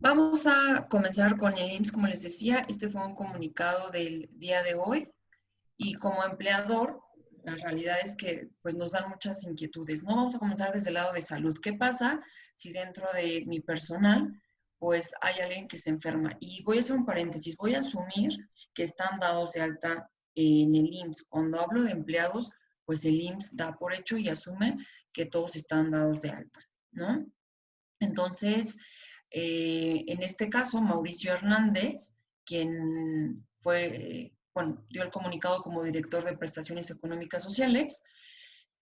Vamos a comenzar con el IMSS, como les decía, este fue un comunicado del día de hoy y como empleador, la realidad es que pues nos dan muchas inquietudes, ¿no? Vamos a comenzar desde el lado de salud. ¿Qué pasa si dentro de mi personal pues hay alguien que se enferma? Y voy a hacer un paréntesis, voy a asumir que están dados de alta en el IMSS. Cuando hablo de empleados, pues el IMSS da por hecho y asume que todos están dados de alta, ¿no? Entonces, en este caso, Mauricio Hernández, quien fue, bueno, dio el comunicado como director de prestaciones económicas sociales,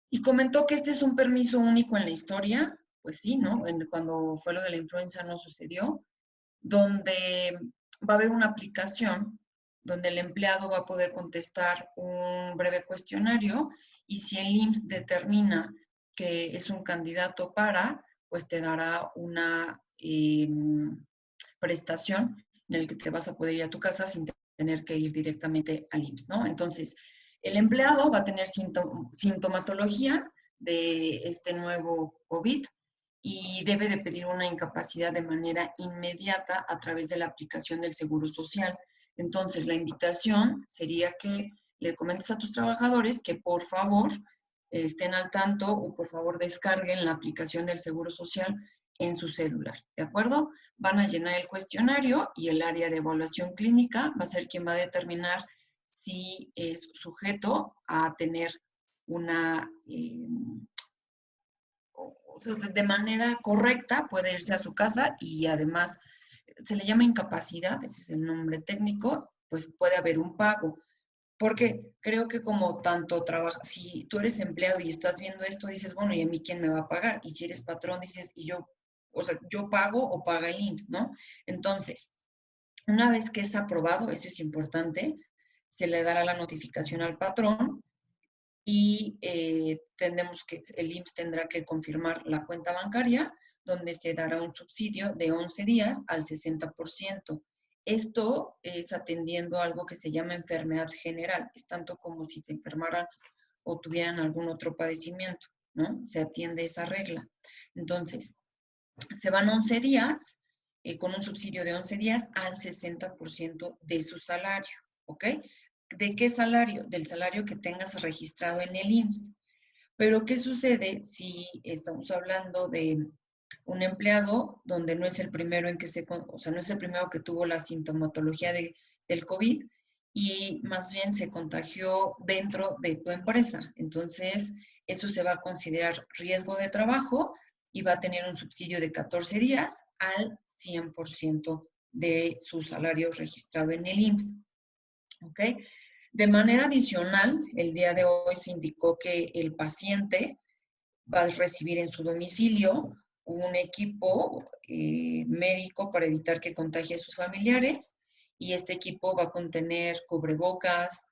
y comentó que este es un permiso único en la historia, pues sí, ¿no? Cuando fue lo de la influenza no sucedió, donde va a haber una aplicación donde el empleado va a poder contestar un breve cuestionario y si el IMSS determina que es un candidato para, pues te dará una prestación en el que te vas a poder ir a tu casa sin tener que ir directamente al IMSS, ¿no? Entonces, el empleado va a tener sintomatología de este nuevo COVID y debe de pedir una incapacidad de manera inmediata a través de la aplicación del Seguro Social. Entonces, la invitación sería que le comentes a tus trabajadores que por favor estén al tanto o por favor descarguen la aplicación del Seguro Social en su celular, ¿de acuerdo? Van a llenar el cuestionario y el área de evaluación clínica va a ser quien va a determinar si es sujeto a tener una, o sea, de manera correcta puede irse a su casa y además se le llama incapacidad, ese es el nombre técnico, pues puede haber un pago. Porque creo que como tanto trabaja, si tú eres empleado y estás viendo esto, dices, bueno, ¿y a mí quién me va a pagar? Y si eres patrón, dices, y yo, o sea, yo pago o paga el IMSS, ¿no? Entonces, una vez que es aprobado, eso es importante, se le dará la notificación al patrón y tendremos que, el IMSS tendrá que confirmar la cuenta bancaria, donde se dará un subsidio de 11 días al 60%. Esto es atendiendo algo que se llama enfermedad general, es tanto como si se enfermaran o tuvieran algún otro padecimiento, ¿no? Se atiende esa regla. Entonces, se van 11 días con un subsidio de 11 días al 60% de su salario, ¿ok? ¿De qué salario? Del salario que tengas registrado en el IMSS. Pero, ¿qué sucede si estamos hablando de un empleado donde no es el primero en que o sea, no es el primero que tuvo la sintomatología del COVID y más bien se contagió dentro de tu empresa? Entonces, eso se va a considerar riesgo de trabajo y va a tener un subsidio de 14 días al 100% de su salario registrado en el IMSS. ¿Ok? De manera adicional, el día de hoy se indicó que el paciente va a recibir en su domicilio un equipo médico para evitar que contagie a sus familiares y este equipo va a contener cubrebocas,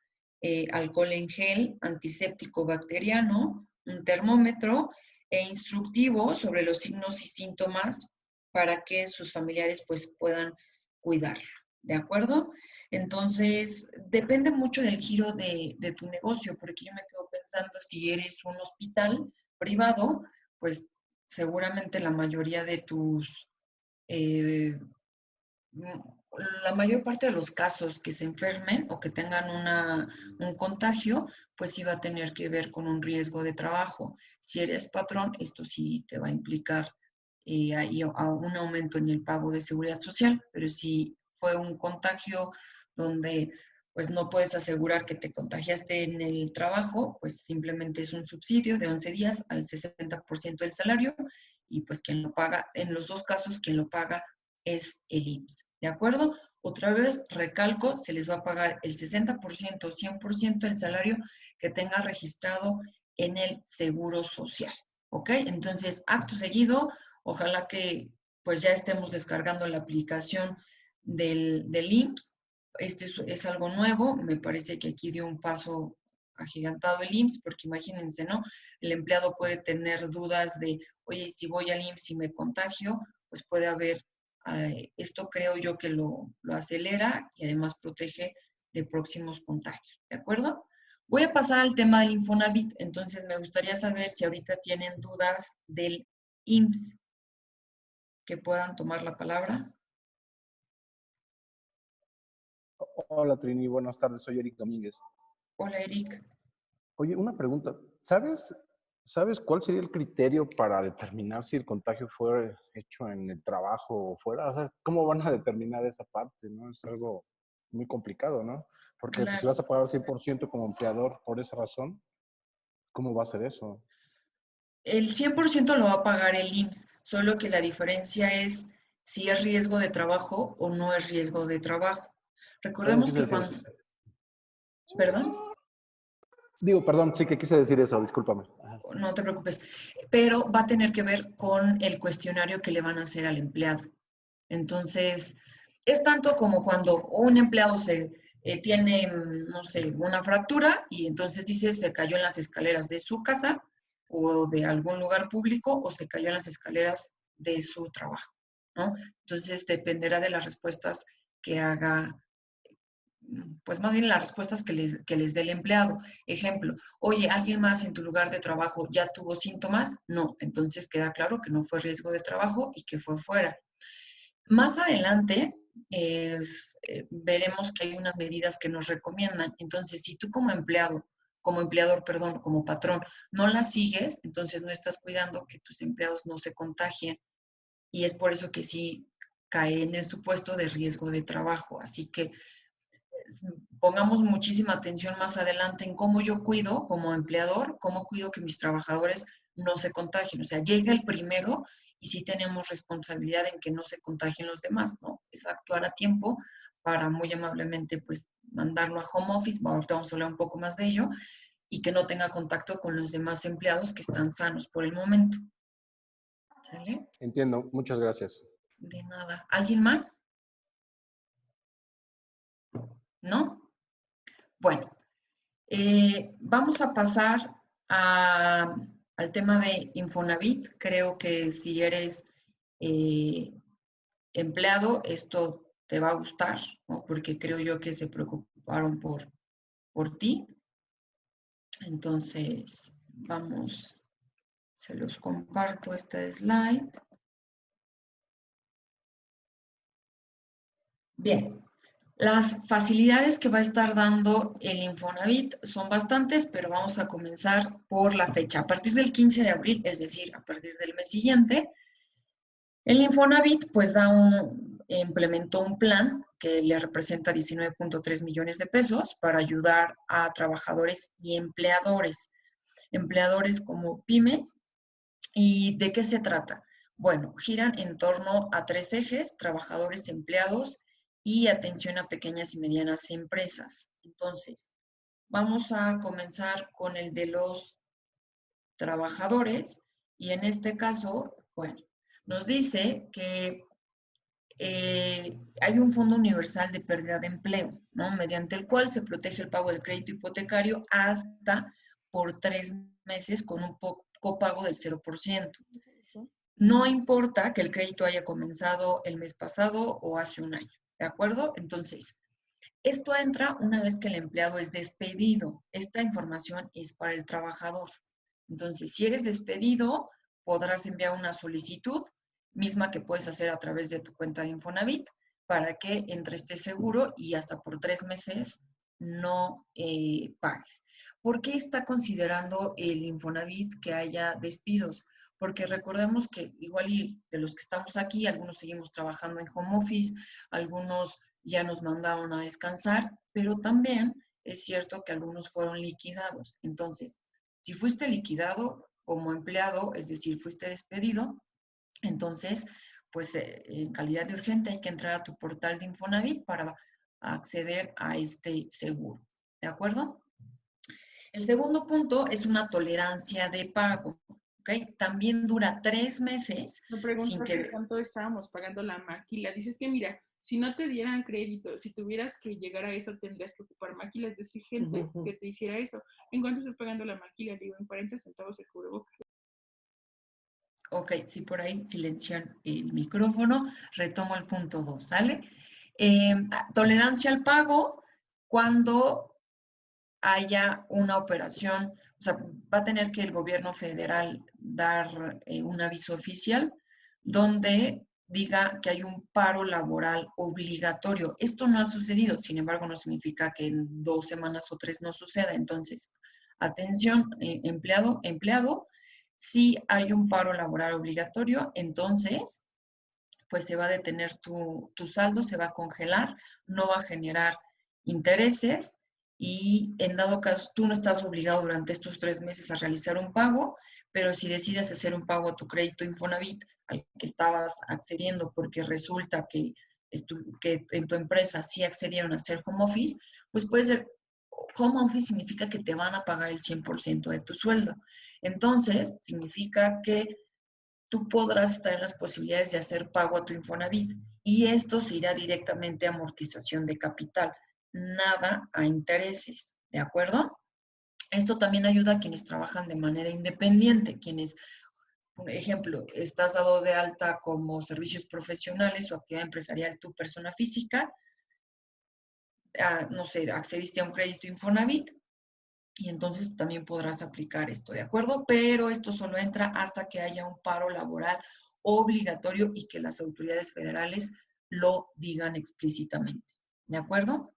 alcohol en gel, antiséptico bacteriano, un termómetro e instructivo sobre los signos y síntomas para que sus familiares pues puedan cuidarlo, ¿de acuerdo? Entonces, depende mucho del giro de tu negocio, porque yo me quedo pensando, si eres un hospital privado, pues seguramente la mayoría de tus, eh, la mayor parte de los casos que se enfermen o que tengan un contagio, pues sí va a tener que ver con un riesgo de trabajo. Si eres patrón, esto sí te va a implicar ahí a un aumento en el pago de seguridad social, pero si fue un contagio donde pues no puedes asegurar que te contagiaste en el trabajo, pues simplemente es un subsidio de 11 días al 60% del salario y pues quien lo paga, en los dos casos, quien lo paga es el IMSS, ¿de acuerdo? Otra vez, recalco, se les va a pagar el 60% o 100% del salario que tenga registrado en el Seguro Social, ¿ok? Entonces, acto seguido, ojalá que pues ya estemos descargando la aplicación del IMSS. Este es algo nuevo, me parece que aquí dio un paso agigantado el IMSS, porque imagínense, ¿no? El empleado puede tener dudas de, oye, si voy al IMSS y me contagio, pues puede haber, esto creo yo que lo acelera y además protege de próximos contagios, ¿de acuerdo? Voy a pasar al tema del Infonavit, entonces me gustaría saber si ahorita tienen dudas del IMSS, que puedan tomar la palabra. Hola Trini, buenas tardes, soy Eric Domínguez. Hola, Eric. Oye, una pregunta, ¿sabes cuál sería el criterio para determinar si el contagio fue hecho en el trabajo o fuera? O sea, ¿cómo van a determinar esa parte, no? Es algo muy complicado, ¿no? Porque pues, si Claro. vas a pagar 100% como empleador por esa razón, ¿cómo va a ser eso? El 100% lo va a pagar el IMSS, solo que la diferencia es si es riesgo de trabajo o no es riesgo de trabajo. Perdón, Recordemos quise que decir eso. cuando, perdón, Digo, perdón, sí que quise decir eso, discúlpame. Ajá. no te preocupes, pero va a tener que ver con el cuestionario que le van a hacer al empleado. Entonces, es tanto como cuando un empleado tiene, no sé, una fractura y entonces dice se cayó en las escaleras de su casa o de algún lugar público o se cayó en las escaleras de su trabajo, ¿no? Entonces, dependerá de las respuestas que haga, pues más bien las respuestas que les dé el empleado. Ejemplo, oye, ¿alguien más en tu lugar de trabajo ya tuvo síntomas? No, entonces queda claro que no fue riesgo de trabajo y que fue fuera. Más adelante veremos que hay unas medidas que nos recomiendan. Entonces, si tú como empleador, perdón, como patrón, no las sigues, entonces no estás cuidando que tus empleados no se contagien y es por eso que sí cae en el supuesto de riesgo de trabajo. Así que pongamos muchísima atención más adelante en cómo yo cuido como empleador, cómo cuido que mis trabajadores no se contagien. O sea, llega el primero y sí tenemos responsabilidad en que no se contagien los demás, ¿no? Es actuar a tiempo para muy amablemente, pues, mandarlo a home office, ahorita vamos a hablar un poco más de ello, y que no tenga contacto con los demás empleados que están sanos por el momento. ¿Sale? Entiendo, muchas gracias. De nada. ¿Alguien más? ¿No? Bueno, vamos a pasar al tema de Infonavit. Creo que si eres eh, empleado, esto te va a gustar, ¿no? Porque creo yo que se preocuparon por ti. Entonces, vamos, se los comparto este slide. Bien, las facilidades que va a estar dando el Infonavit son bastantes, pero vamos a comenzar por la fecha. A partir del 15 de abril, es decir, a partir del mes siguiente, el Infonavit pues implementó un plan que le representa 19.3 millones de pesos para ayudar a trabajadores y empleadores como pymes. ¿Y de qué se trata? Bueno, giran en torno a tres ejes: trabajadores, empleados y atención a pequeñas y medianas empresas. Entonces, vamos a comenzar con el de los trabajadores y en este caso, bueno, nos dice que hay un Fondo Universal de Pérdida de Empleo, ¿no? Mediante el cual se protege el pago del crédito hipotecario hasta por 3 meses con un copago del 0%. No importa que el crédito haya comenzado el mes pasado o hace un año, ¿de acuerdo? Entonces, esto entra una vez que el empleado es despedido. Esta información es para el trabajador. Entonces, si eres despedido, podrás enviar una solicitud, misma que puedes hacer a través de tu cuenta de Infonavit, para que entre este seguro y hasta por 3 meses no pagues. ¿Por qué está considerando el Infonavit que haya despidos? Porque recordemos que igual y de los que estamos aquí, algunos seguimos trabajando en home office, algunos ya nos mandaron a descansar, pero también es cierto que algunos fueron liquidados. Entonces, si fuiste liquidado como empleado, es decir, fuiste despedido, entonces, pues en calidad de urgente hay que entrar a tu portal de Infonavit para acceder a este seguro. ¿De acuerdo? El segundo punto es una tolerancia de pago. ¿Ok? También dura 3 meses Me sin pregunto qué que... tanto estábamos pagando la maquila. Dices que, mira, si no te dieran crédito, si tuvieras que llegar a eso, tendrías que ocupar maquilas, es decir, gente que te hiciera eso. ¿En cuánto estás pagando la maquila? Digo, en 40 centavos el cubrebocas. Ok, sí, por ahí silencian el micrófono, retomo el punto 2, ¿sale? Tolerancia al pago cuando haya una operación, o sea, va a tener que el gobierno federal dar un aviso oficial donde diga que hay un paro laboral obligatorio. Esto no ha sucedido, sin embargo, no significa que en 2 semanas o 3 no suceda. Entonces, atención, empleado, si hay un paro laboral obligatorio, entonces, pues se va a detener tu saldo, se va a congelar, no va a generar intereses y en dado caso, tú no estás obligado durante estos 3 meses a realizar un pago, pero si decides hacer un pago a tu crédito Infonavit al que estabas accediendo porque resulta que en tu empresa sí accedieron a hacer home office, pues puede ser, home office significa que te van a pagar el 100% de tu sueldo. Entonces, significa que tú podrás estar en las posibilidades de hacer pago a tu Infonavit y esto se irá directamente a amortización de capital, nada a intereses, ¿de acuerdo? Esto también ayuda a quienes trabajan de manera independiente, quienes, por ejemplo, estás dado de alta como servicios profesionales o actividad empresarial tu persona física, no sé, accediste a un crédito Infonavit, y entonces también podrás aplicar esto, ¿de acuerdo? Pero esto solo entra hasta que haya un paro laboral obligatorio y que las autoridades federales lo digan explícitamente, ¿de acuerdo?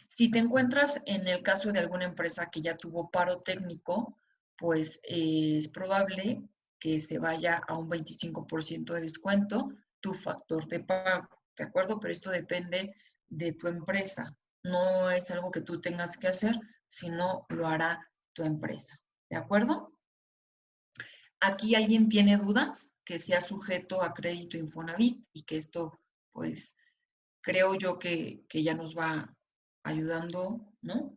Si te encuentras en el caso de alguna empresa que ya tuvo paro técnico, pues es probable que se vaya a un 25% de descuento tu factor de pago, ¿de acuerdo? Pero esto depende de tu empresa. No es algo que tú tengas que hacer, sino lo hará tu empresa, ¿de acuerdo? ¿Aquí alguien tiene dudas que sea sujeto a crédito Infonavit y que esto, pues, creo yo que ya nos va ayudando, ¿no?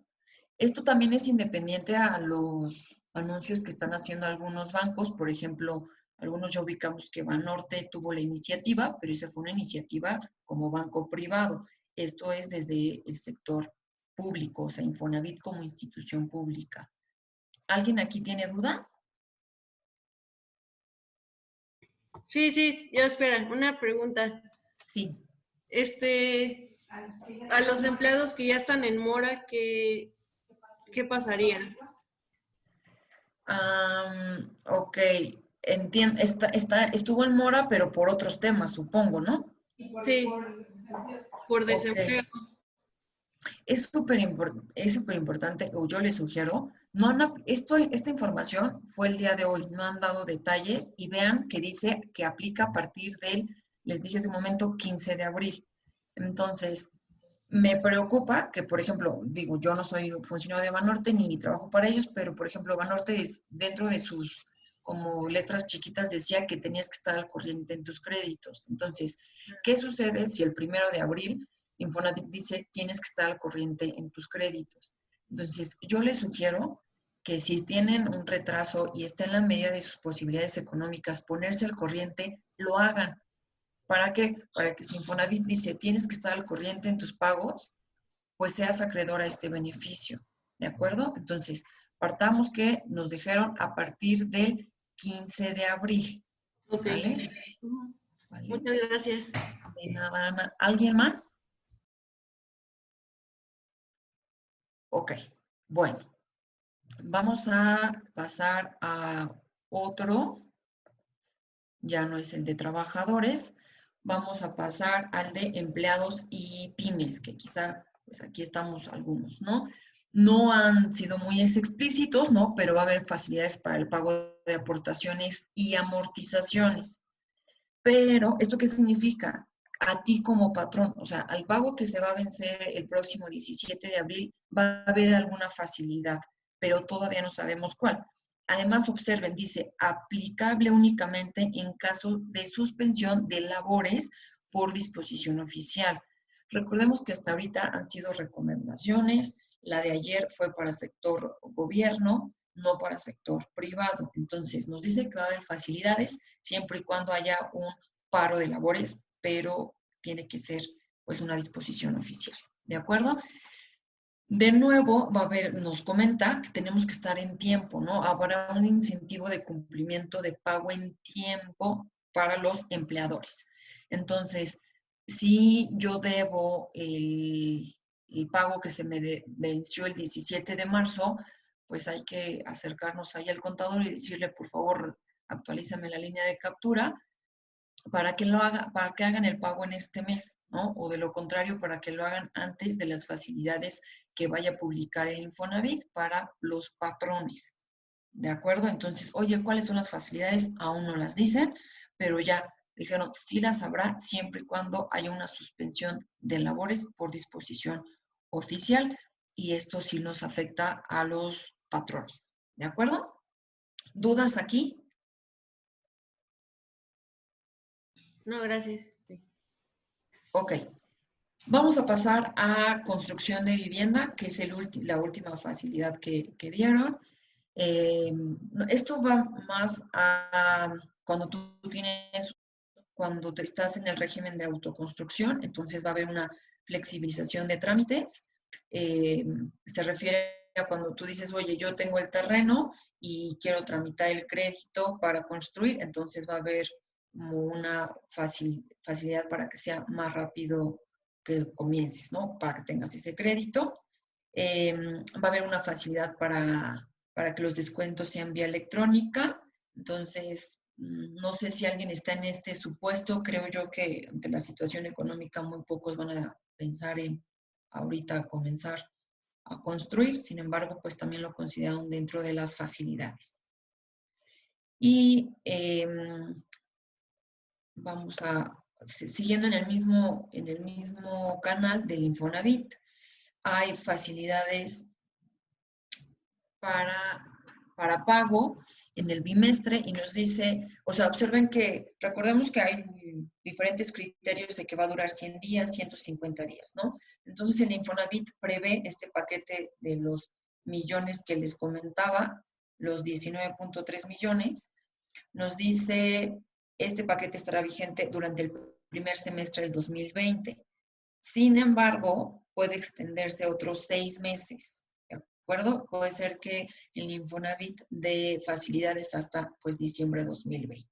Esto también es independiente a los anuncios que están haciendo algunos bancos. Por ejemplo, algunos ya ubicamos que Banorte tuvo la iniciativa, pero esa fue una iniciativa como banco privado. Esto es desde el sector público, o sea, Infonavit como institución pública. ¿Alguien aquí tiene dudas? Sí, yo espera, una pregunta. Sí. A los empleados que ya están en mora, ¿qué pasaría? Ok, entiendo. Estuvo en mora, pero por otros temas, supongo, ¿no? Sí, por Ok. desempleo. Es súper importante, o yo les sugiero, esta información fue el día de hoy, no han dado detalles y vean que dice que aplica a partir del, les dije hace un momento, 15 de abril. Entonces, me preocupa que, por ejemplo, digo, yo no soy funcionario de Banorte ni trabajo para ellos, pero, por ejemplo, Banorte dentro de sus como letras chiquitas decía que tenías que estar al corriente en tus créditos. Entonces, ¿qué sucede si el 1 de abril Infonavit dice tienes que estar al corriente en tus créditos? Entonces, yo les sugiero que si tienen un retraso y está en la medida de sus posibilidades económicas ponerse al corriente, lo hagan. ¿Para qué? Para que si Infonavit dice tienes que estar al corriente en tus pagos, pues seas acreedor a este beneficio. ¿De acuerdo? Entonces, partamos que nos dijeron a partir del 15 de abril. Ok. ¿Sale? ¿Vale? Muchas gracias. De nada, Ana. ¿Alguien más? Ok. Bueno, vamos a pasar a otro. Ya no es el de trabajadores. Vamos a pasar al de empleados y pymes, que quizá, pues aquí estamos algunos, ¿no? No han sido muy explícitos, ¿no? Pero va a haber facilidades para el pago de aportaciones y amortizaciones. Pero, ¿esto qué significa? A ti como patrón, o sea, al pago que se va a vencer el próximo 17 de abril, va a haber alguna facilidad, pero todavía no sabemos cuál. Además, observen, dice, aplicable únicamente en caso de suspensión de labores por disposición oficial. Recordemos que hasta ahorita han sido recomendaciones, la de ayer fue para sector gobierno, no para sector privado. Entonces, nos dice que va a haber facilidades siempre y cuando haya un paro de labores, pero tiene que ser pues una disposición oficial. ¿De acuerdo? De nuevo, nos comenta que tenemos que estar en tiempo, ¿no? Habrá un incentivo de cumplimiento de pago en tiempo para los empleadores. Entonces, si yo debo el pago que se me venció el 17 de marzo, pues hay que acercarnos ahí al contador y decirle, por favor, actualízame la línea de captura para que hagan el pago en este mes, ¿no? O de lo contrario, para que lo hagan antes de las facilidades que vaya a publicar el Infonavit para los patrones. ¿De acuerdo? Entonces, oye, ¿cuáles son las facilidades? Aún no las dicen, pero ya dijeron, sí las habrá siempre y cuando haya una suspensión de labores por disposición oficial, y esto sí nos afecta a los patrones. ¿De acuerdo? ¿Dudas aquí? No, gracias. Sí. Ok. Vamos a pasar a construcción de vivienda, que es la última facilidad que dieron. Esto va más a cuando cuando estás en el régimen de autoconstrucción, entonces va a haber una flexibilización de trámites. Eh, Se refiere a cuando tú dices, oye, yo tengo el terreno y quiero tramitar el crédito para construir, entonces va a haber como una facilidad para que sea más rápido que comiences, ¿no? Para que tengas ese crédito. Va a haber una facilidad para que los descuentos sean vía electrónica. Entonces, no sé si alguien está en este supuesto. Creo yo que ante la situación económica muy pocos van a pensar en ahorita comenzar a construir. Sin embargo, pues también lo consideran dentro de las facilidades. Y vamos siguiendo en el mismo canal del Infonavit, hay facilidades para pago en el bimestre y nos dice, o sea, observen que, recordemos que hay diferentes criterios de que va a durar 100 días, 150 días, ¿no? Entonces, el Infonavit prevé este paquete de los millones que les comentaba, los 19.3 millones, nos dice, este paquete estará vigente durante el primer semestre del 2020. Sin embargo, puede extenderse otros 6 meses. ¿De acuerdo? Puede ser que el Infonavit dé facilidades hasta pues diciembre de 2020.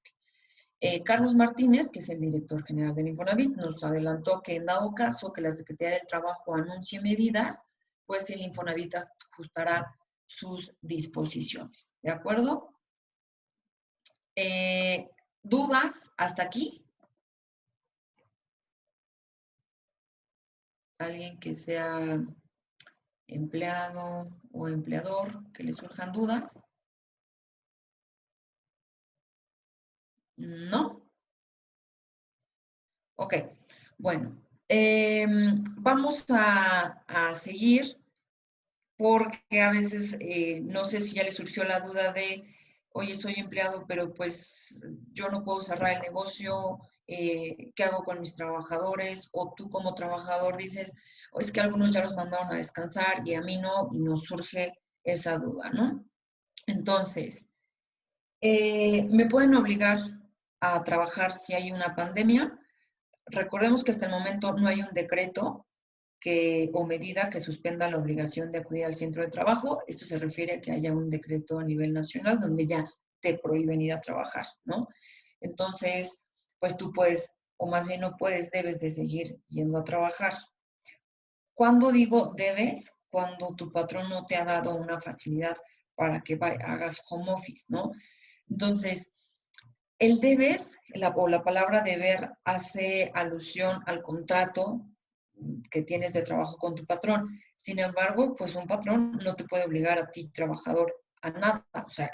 Carlos Martínez, que es el director general del Infonavit, nos adelantó que en dado caso que la Secretaría del Trabajo anuncie medidas, pues el Infonavit ajustará sus disposiciones. ¿De acuerdo? ¿Dudas hasta aquí? ¿Alguien que sea empleado o empleador, que le surjan dudas? ¿No? Ok, bueno, vamos a seguir porque a veces no sé si ya le surgió la duda de, oye, soy empleado, pero pues yo no puedo cerrar el negocio, ¿qué hago con mis trabajadores? O tú como trabajador dices, o es que algunos ya los mandaron a descansar y a mí no, y nos surge esa duda, ¿no? Entonces, ¿me pueden obligar a trabajar si hay una pandemia? Recordemos que hasta el momento no hay un decreto o medida que suspenda la obligación de acudir al centro de trabajo. Esto se refiere a que haya un decreto a nivel nacional donde ya te prohíben ir a trabajar, ¿no? Entonces, pues tú puedes, o más bien no puedes, debes de seguir yendo a trabajar. ¿Cuándo digo debes? Cuando tu patrón no te ha dado una facilidad para que hagas home office, ¿no? Entonces, el debes, o la palabra deber, hace alusión al contrato que tienes de trabajo con tu patrón. Sin embargo, pues un patrón no te puede obligar a ti, trabajador, a nada. O sea,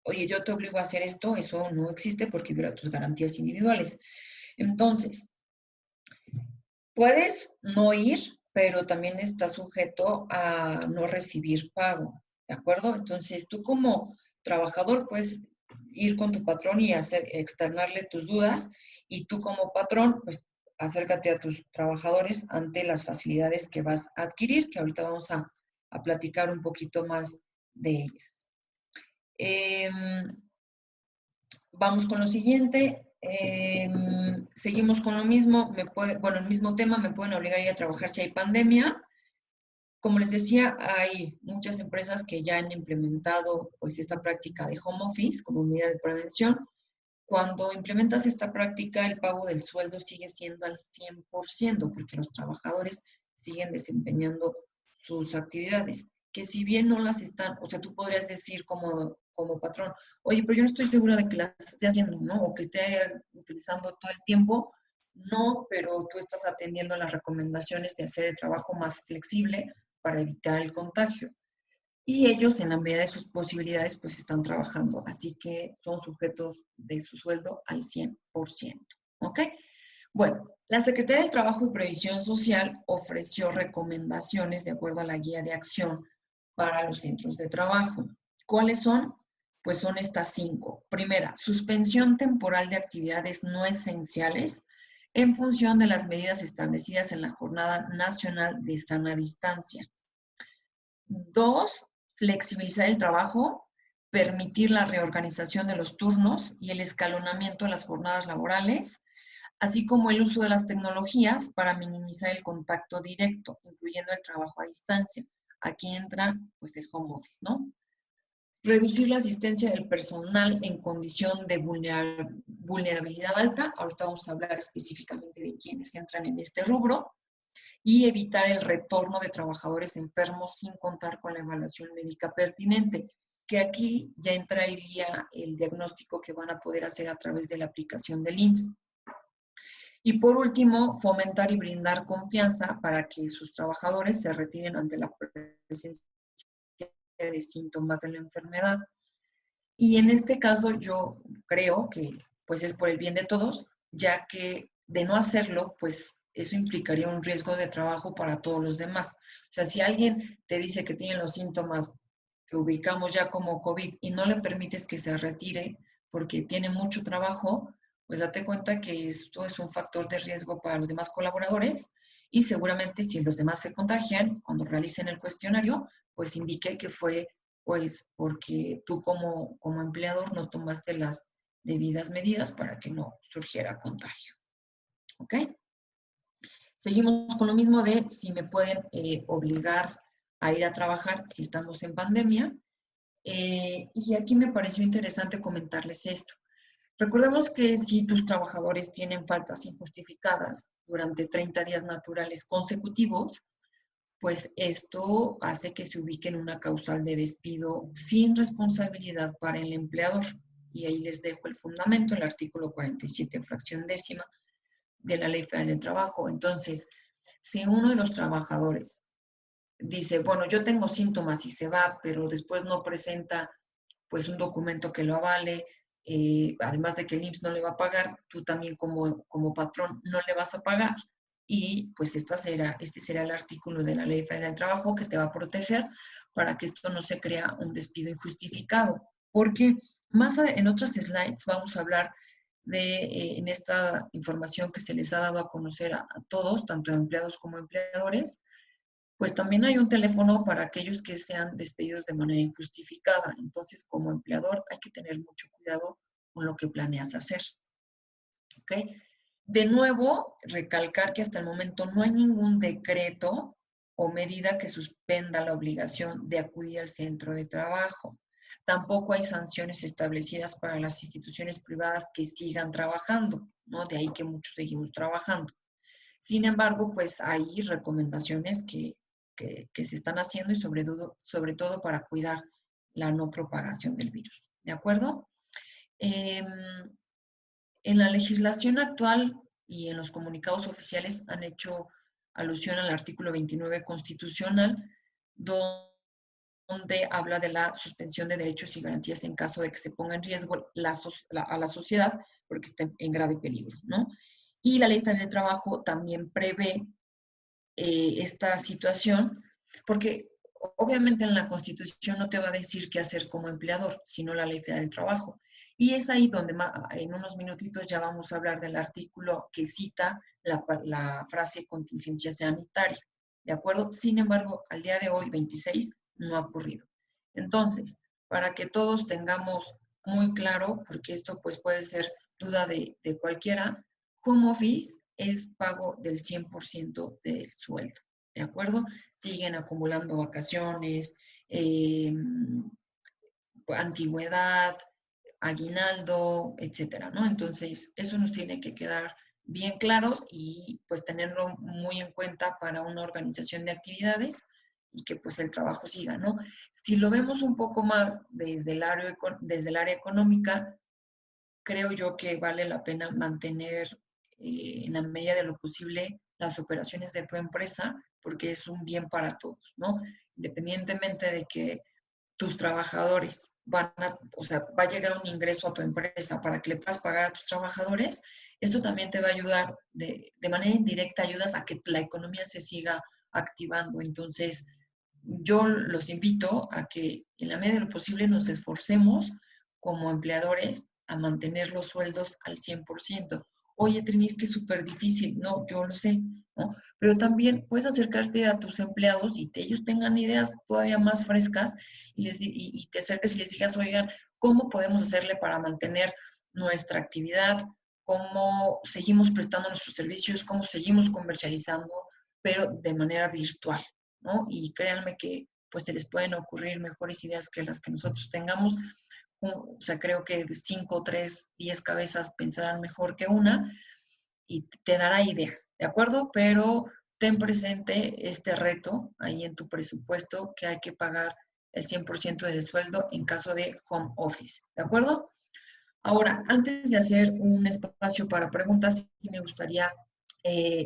oye, yo te obligo a hacer esto, eso no existe porque viola tus garantías individuales. Entonces, puedes no ir, pero también estás sujeto a no recibir pago, ¿de acuerdo? Entonces, tú como trabajador puedes ir con tu patrón y externarle tus dudas, y tú como patrón, pues acércate a tus trabajadores ante las facilidades que vas a adquirir, que ahorita vamos a platicar un poquito más de ellas. Vamos con lo siguiente. Seguimos con lo mismo. El mismo tema, me pueden obligar a ir a trabajar si hay pandemia. Como les decía, hay muchas empresas que ya han implementado pues esta práctica de home office como medida de prevención. Cuando implementas esta práctica, el pago del sueldo sigue siendo al 100%, porque los trabajadores siguen desempeñando sus actividades, que si bien no las están, o sea, tú podrías decir como como patrón, oye, pero yo no estoy segura de que las esté haciendo, ¿no? O que esté utilizando todo el tiempo. No, pero tú estás atendiendo las recomendaciones de hacer el trabajo más flexible para evitar el contagio. Y ellos, en la medida de sus posibilidades, pues están trabajando. Así que son sujetos de su sueldo al 100%. ¿Ok? Bueno, la Secretaría del Trabajo y Previsión Social ofreció recomendaciones de acuerdo a la guía de acción para los centros de trabajo. ¿Cuáles son? Pues son estas 5. Primera, suspensión temporal de actividades no esenciales en función de las medidas establecidas en la Jornada Nacional de Sana Distancia. 2, flexibilizar el trabajo, permitir la reorganización de los turnos y el escalonamiento de las jornadas laborales, así como el uso de las tecnologías para minimizar el contacto directo, incluyendo el trabajo a distancia. Aquí entra pues el home office, ¿no? Reducir la asistencia del personal en condición de vulnerabilidad alta. Ahorita vamos a hablar específicamente de quienes entran en este rubro. Y evitar el retorno de trabajadores enfermos sin contar con la evaluación médica pertinente, que aquí ya entraría el diagnóstico que van a poder hacer a través de la aplicación del IMSS. Y por último, fomentar y brindar confianza para que sus trabajadores se retiren ante la presencia de síntomas de la enfermedad. Y en este caso yo creo que pues es por el bien de todos, ya que de no hacerlo, pues eso implicaría un riesgo de trabajo para todos los demás. O sea, si alguien te dice que tiene los síntomas que ubicamos ya como COVID y no le permites que se retire porque tiene mucho trabajo, pues date cuenta que esto es un factor de riesgo para los demás colaboradores y seguramente si los demás se contagian, cuando realicen el cuestionario, pues indique que fue pues porque tú como empleador no tomaste las debidas medidas para que no surgiera contagio. ¿Ok? Seguimos con lo mismo de si me pueden obligar a ir a trabajar si estamos en pandemia. Y aquí me pareció interesante comentarles esto. Recordemos que si tus trabajadores tienen faltas injustificadas durante 30 días naturales consecutivos, pues esto hace que se ubique en una causal de despido sin responsabilidad para el empleador. Y ahí les dejo el fundamento, el artículo 47, fracción décima de la Ley Federal del Trabajo. Entonces, si uno de los trabajadores dice, bueno, yo tengo síntomas y se va, pero después no presenta pues un documento que lo avale, además de que el IMSS no le va a pagar, tú también como patrón no le vas a pagar. Y pues este será el artículo de la Ley Federal del Trabajo que te va a proteger para que esto no se crea un despido injustificado. Porque en otras slides vamos a hablar en esta información que se les ha dado a conocer a todos, tanto a empleados como a empleadores, pues también hay un teléfono para aquellos que sean despedidos de manera injustificada. Entonces, como empleador, hay que tener mucho cuidado con lo que planeas hacer. ¿Ok? De nuevo, recalcar que hasta el momento no hay ningún decreto o medida que suspenda la obligación de acudir al centro de trabajo. Tampoco hay sanciones establecidas para las instituciones privadas que sigan trabajando, ¿no? De ahí que muchos seguimos trabajando. Sin embargo, pues hay recomendaciones que se están haciendo y sobre todo para cuidar la no propagación del virus. ¿De acuerdo? En la legislación actual y en los comunicados oficiales han hecho alusión al artículo 29 constitucional, donde habla de la suspensión de derechos y garantías en caso de que se ponga en riesgo a la sociedad porque esté en grave peligro, ¿no? Y la Ley Federal del Trabajo también prevé esta situación, porque obviamente en la Constitución no te va a decir qué hacer como empleador, sino la Ley Federal del Trabajo. Y es ahí donde en unos minutitos ya vamos a hablar del artículo que cita la frase contingencia sanitaria, ¿de acuerdo? Sin embargo, al día de hoy, 26, no ha ocurrido. Entonces, para que todos tengamos muy claro, porque esto pues puede ser duda de cualquiera, home office es pago del 100% del sueldo, ¿de acuerdo? Siguen acumulando vacaciones, antigüedad, aguinaldo, etcétera, ¿no? Entonces, eso nos tiene que quedar bien claros y pues tenerlo muy en cuenta para una organización de actividades y que pues el trabajo siga, ¿no? Si lo vemos un poco más desde el área económica, creo yo que vale la pena mantener en la medida de lo posible las operaciones de tu empresa, porque es un bien para todos, ¿no? Independientemente de que tus trabajadores o sea, va a llegar un ingreso a tu empresa para que le puedas pagar a tus trabajadores, esto también te va a ayudar, de manera indirecta, ayudas a que la economía se siga activando. Entonces, yo los invito a que en la medida de lo posible nos esforcemos como empleadores a mantener los sueldos al 100%. Oye, Trini, es que es súper difícil. No, yo lo sé, ¿no? Pero también puedes acercarte a tus empleados y que ellos tengan ideas todavía más frescas y te acerques y les digas, oigan, ¿cómo podemos hacerle para mantener nuestra actividad? ¿Cómo seguimos prestando nuestros servicios? ¿Cómo seguimos comercializando? Pero de manera virtual, ¿no? Y créanme que pues se les pueden ocurrir mejores ideas que las que nosotros tengamos. O sea, creo que 5, 3, 10 cabezas pensarán mejor que una y te dará ideas, ¿de acuerdo? Pero ten presente este reto ahí en tu presupuesto que hay que pagar el 100% del sueldo en caso de home office, ¿de acuerdo? Ahora, antes de hacer un espacio para preguntas, sí me gustaría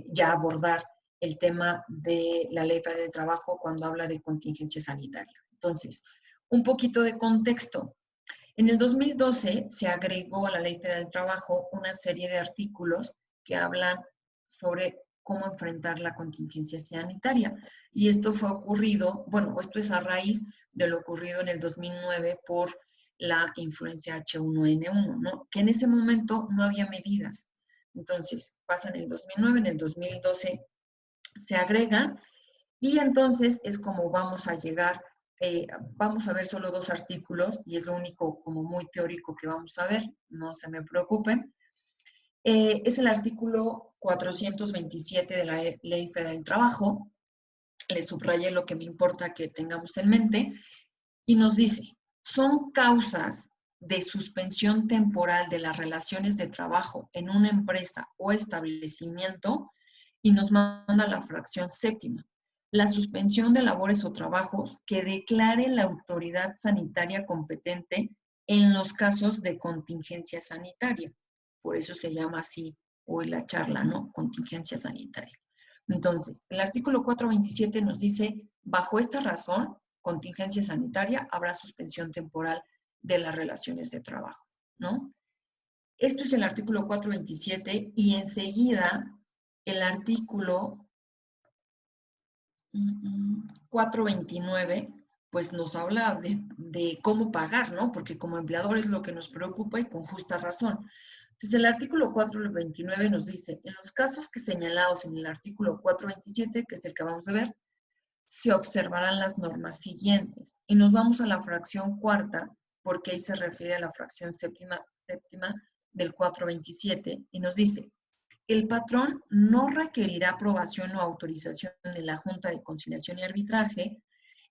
ya abordar el tema de la Ley Federal del Trabajo cuando habla de contingencia sanitaria. Entonces, un poquito de contexto. En el 2012 se agregó a la Ley Federal del Trabajo una serie de artículos que hablan sobre cómo enfrentar la contingencia sanitaria. Y esto fue ocurrido, bueno, esto es a raíz de lo ocurrido en el 2009 por la influencia H1N1, ¿no? Que en ese momento no había medidas. Entonces, pasa en el 2009, en el 2012 se agrega y entonces es como vamos a llegar, vamos a ver solo 2 artículos y es lo único como muy teórico que vamos a ver, no se me preocupen. Es el artículo 427 de la Ley Federal del Trabajo, les subrayé lo que me importa que tengamos en mente, y nos dice, son causas de suspensión temporal de las relaciones de trabajo en una empresa o establecimiento, y nos manda la fracción séptima. La suspensión de labores o trabajos que declare la autoridad sanitaria competente en los casos de contingencia sanitaria. Por eso se llama así hoy la charla, ¿no? Contingencia sanitaria. Entonces, el artículo 427 nos dice, bajo esta razón, contingencia sanitaria, habrá suspensión temporal de las relaciones de trabajo, ¿no? Esto es el artículo 427 y enseguida el artículo 429 pues nos habla de cómo pagar, ¿no? Porque como empleador es lo que nos preocupa y con justa razón. Entonces, el artículo 429 nos dice, en los casos que señalados en el artículo 427, que es el que vamos a ver, se observarán las normas siguientes. Y nos vamos a la fracción cuarta, porque ahí se refiere a la fracción séptima del 427, y nos dice, el patrón no requerirá aprobación o autorización de la Junta de Conciliación y Arbitraje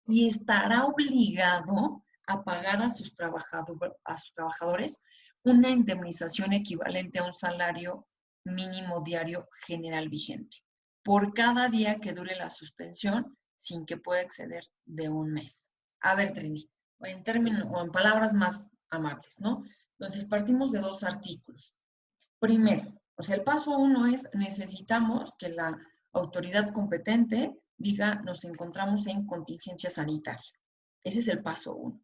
y estará obligado a pagar a sus trabajadores una indemnización equivalente a un salario mínimo diario general vigente por cada día que dure la suspensión sin que pueda exceder de un mes. A ver, Trini, en términos o en palabras más amables, ¿no? Entonces, partimos de 2 artículos. Primero, o sea, el paso 1 es necesitamos que la autoridad competente diga nos encontramos en contingencia sanitaria. Ese es el paso 1.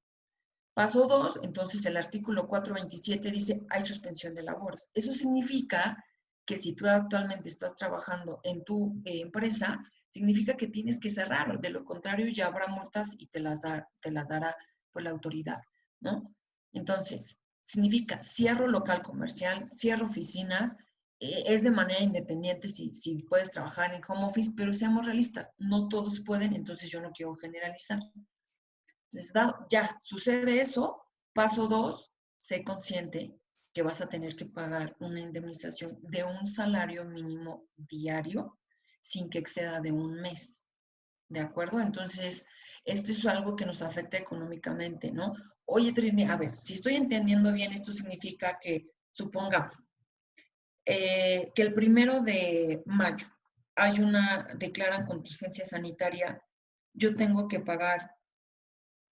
Paso 2, entonces el artículo 427 dice hay suspensión de labores. Eso significa que si tú actualmente estás trabajando en tu empresa, significa que tienes que cerrar. De lo contrario, ya habrá multas y te las dará pues, la autoridad, ¿no? Entonces, significa cierro local comercial, cierro oficinas, es de manera independiente si puedes trabajar en home office, pero seamos realistas, no todos pueden, entonces yo no quiero generalizar. Ya sucede eso, paso 2, sé consciente que vas a tener que pagar una indemnización de un salario mínimo diario sin que exceda de un mes. ¿De acuerdo? Entonces, esto es algo que nos afecta económicamente, ¿no? Oye, Trini, a ver, si estoy entendiendo bien, esto significa que, supongamos, que el 1 de mayo declaran contingencia sanitaria ¿Yo tengo que pagar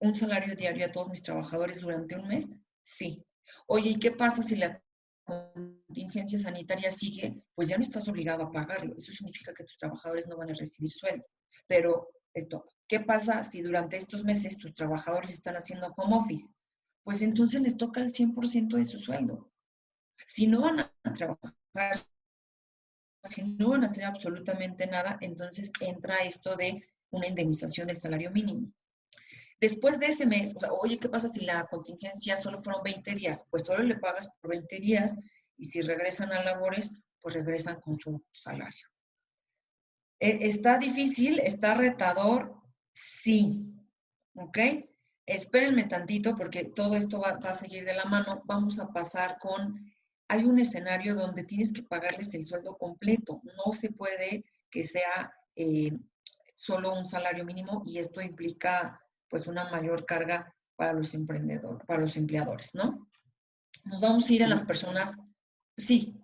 un salario diario a todos mis trabajadores durante un mes? Sí. Oye, ¿y qué pasa si la contingencia sanitaria sigue? Pues ya no estás obligado a pagarlo. Eso significa que tus trabajadores no van a recibir sueldo. Pero esto, ¿qué pasa si durante estos meses tus trabajadores están haciendo home office? Pues entonces les toca el 100% de su sueldo. Si no van a trabajar, si no van a hacer absolutamente nada, entonces entra esto de una indemnización del salario mínimo. Después de ese mes, o sea, oye, ¿qué pasa si la contingencia solo fueron 20 días? Pues solo le pagas por 20 días y si regresan a labores, pues regresan con su salario. ¿Está difícil? ¿Está retador? Sí. ¿Ok? Espérenme tantito porque todo esto va a seguir de la mano. Vamos a pasar con, hay un escenario donde tienes que pagarles el sueldo completo. No se puede que sea solo un salario mínimo y esto implica pues una mayor carga para los emprendedores, para los empleadores, ¿no? Nos vamos a ir a las personas, sí.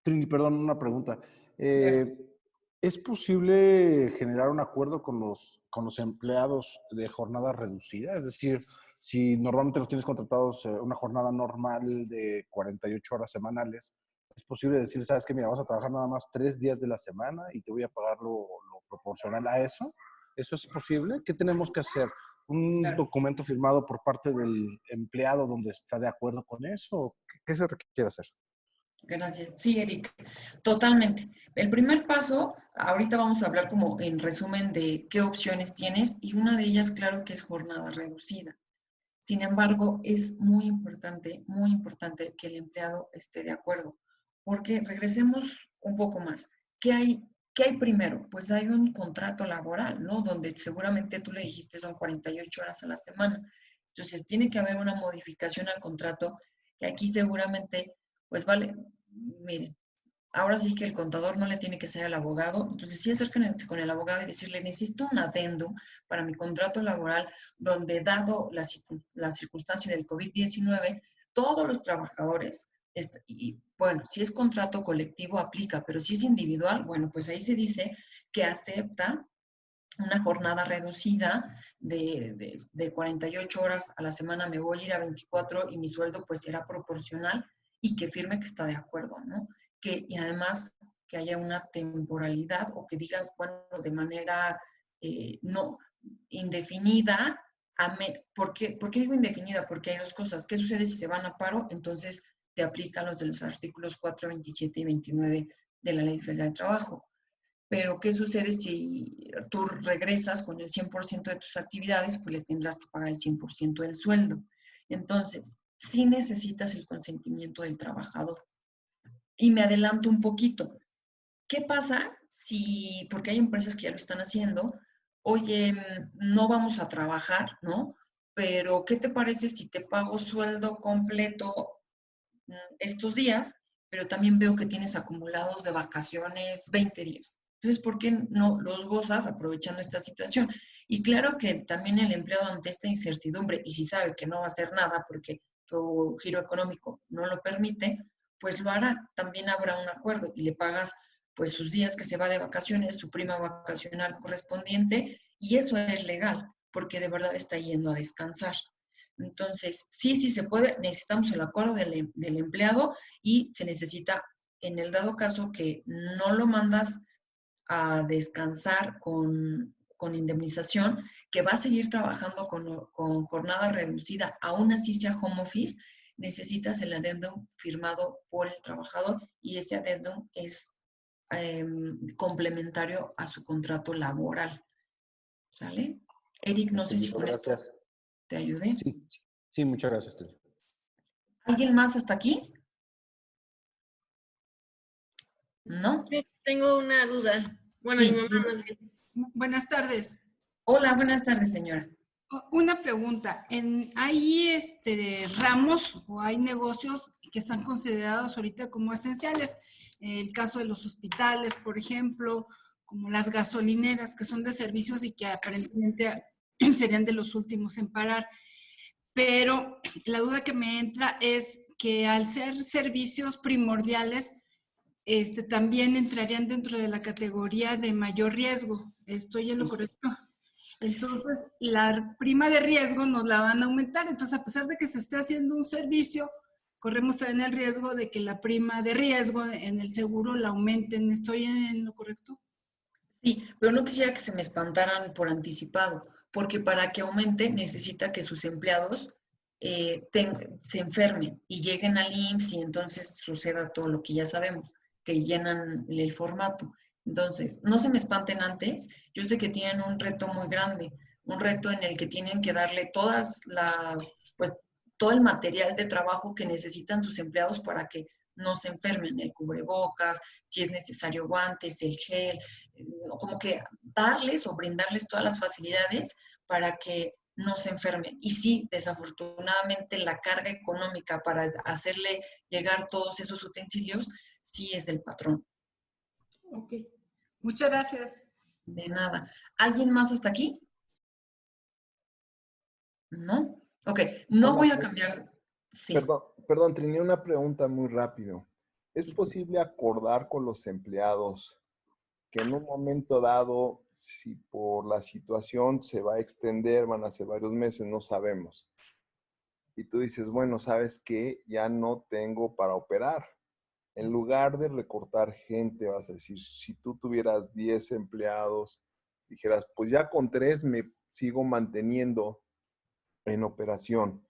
Trini, perdón, una pregunta. Claro. ¿Es posible generar un acuerdo con los empleados de jornada reducida? Es decir, si normalmente los tienes contratados una jornada normal de 48 horas semanales, ¿es posible decir, sabes que mira, vas a trabajar nada más 3 días de la semana y te voy a pagar lo proporcional a eso? ¿Eso es posible? ¿Qué tenemos que hacer? ¿Un Claro. documento firmado por parte del empleado donde está de acuerdo con eso? ¿Qué se requiere hacer? Gracias. Sí, Eric, totalmente. El primer paso, ahorita vamos a hablar como en resumen de qué opciones tienes y una de ellas, claro que es jornada reducida. Sin embargo, es muy importante que el empleado esté de acuerdo, porque regresemos un poco más. ¿Qué hay primero? Pues hay un contrato laboral, ¿no? Donde seguramente tú le dijiste son 48 horas a la semana. Entonces, tiene que haber una modificación al contrato, que aquí seguramente, pues vale, miren, ahora sí que el contador no le tiene que ser al abogado, entonces sí acérquense con el abogado y decirle, necesito un adendum para mi contrato laboral donde dado la circunstancia del COVID-19, todos los trabajadores, y bueno, si es contrato colectivo aplica, pero si es individual, bueno, pues ahí se dice que acepta una jornada reducida de 48 horas a la semana, me voy a ir a 24 y mi sueldo pues será proporcional y que firme que está de acuerdo, ¿no? Y además que haya una temporalidad o que digas, bueno, de manera no indefinida. ¿Por qué digo indefinida? Porque hay dos cosas. ¿Qué sucede si se van a paro? Entonces te aplican los de los artículos 4, 27 y 29 de la Ley Federal del Trabajo. Pero, ¿qué sucede si tú regresas con el 100% de tus actividades? Pues le tendrás que pagar el 100% del sueldo. Entonces, sí necesitas el consentimiento del trabajador. Y me adelanto un poquito. ¿Qué pasa si, porque hay empresas que ya lo están haciendo, oye, no vamos a trabajar, ¿no? Pero, ¿qué te parece si te pago sueldo completo estos días, pero también veo que tienes acumulados de vacaciones 20 días? Entonces, ¿por qué no los gozas aprovechando esta situación? Y claro que también el empleado ante esta incertidumbre, y si sabe que no va a hacer nada porque tu giro económico no lo permite, pues lo hará. También habrá un acuerdo y le pagas pues sus días que se va de vacaciones, su prima vacacional correspondiente, y eso es legal, porque de verdad está yendo a descansar. Entonces, sí se puede, necesitamos el acuerdo del empleado y se necesita, en el dado caso que no lo mandas a descansar con indemnización, que va a seguir trabajando con jornada reducida, aún así sea home office, necesitas el adendum firmado por el trabajador y ese adendum es complementario a su contrato laboral. ¿Sale? Eric, no sé si Entendido, con esto gracias. te ayudé. Sí, sí, muchas gracias, Trini. ¿Alguien más hasta aquí? ¿No? Yo tengo una duda. Bueno, mi Sí. mamá más bien. Buenas tardes. Hola, buenas tardes, señora. Una pregunta. ¿Hay ramos o hay negocios que están considerados ahorita como esenciales? El caso de los hospitales, por ejemplo, como las gasolineras, que son de servicios y que aparentemente serían de los últimos en parar. Pero la duda que me entra es que al ser servicios primordiales, también entrarían dentro de la categoría de mayor riesgo. ¿Estoy en lo correcto? Entonces, la prima de riesgo nos la van a aumentar. Entonces, a pesar de que se esté haciendo un servicio, corremos también el riesgo de que la prima de riesgo en el seguro la aumenten. ¿Estoy en lo correcto? Sí, pero no quisiera que se me espantaran por anticipado, porque para que aumente necesita que sus empleados se enfermen y lleguen al IMSS y entonces suceda todo lo que ya sabemos, que llenan el formato. Entonces, no se me espanten antes. Yo sé que tienen un reto muy grande, un reto en el que tienen que darle pues todo el material de trabajo que necesitan sus empleados para que no se enfermen, el cubrebocas, si es necesario guantes, el gel, como que darles o brindarles todas las facilidades para que no se enfermen. Y sí, desafortunadamente la carga económica para hacerle llegar todos esos utensilios, sí es del patrón. Ok. Muchas gracias. De nada. ¿Alguien más hasta aquí? ¿No? Ok, no voy a cambiar. Sí, Perdón, tenía una pregunta muy rápido. ¿Es sí. posible acordar con los empleados que en un momento dado, si por la situación se va a extender, van a ser varios meses, no sabemos? Y tú dices, bueno, ¿sabes qué? Ya no tengo para operar. En lugar de recortar gente, vas a decir, si tú tuvieras 10 empleados, dijeras, pues ya con 3 me sigo manteniendo en operación.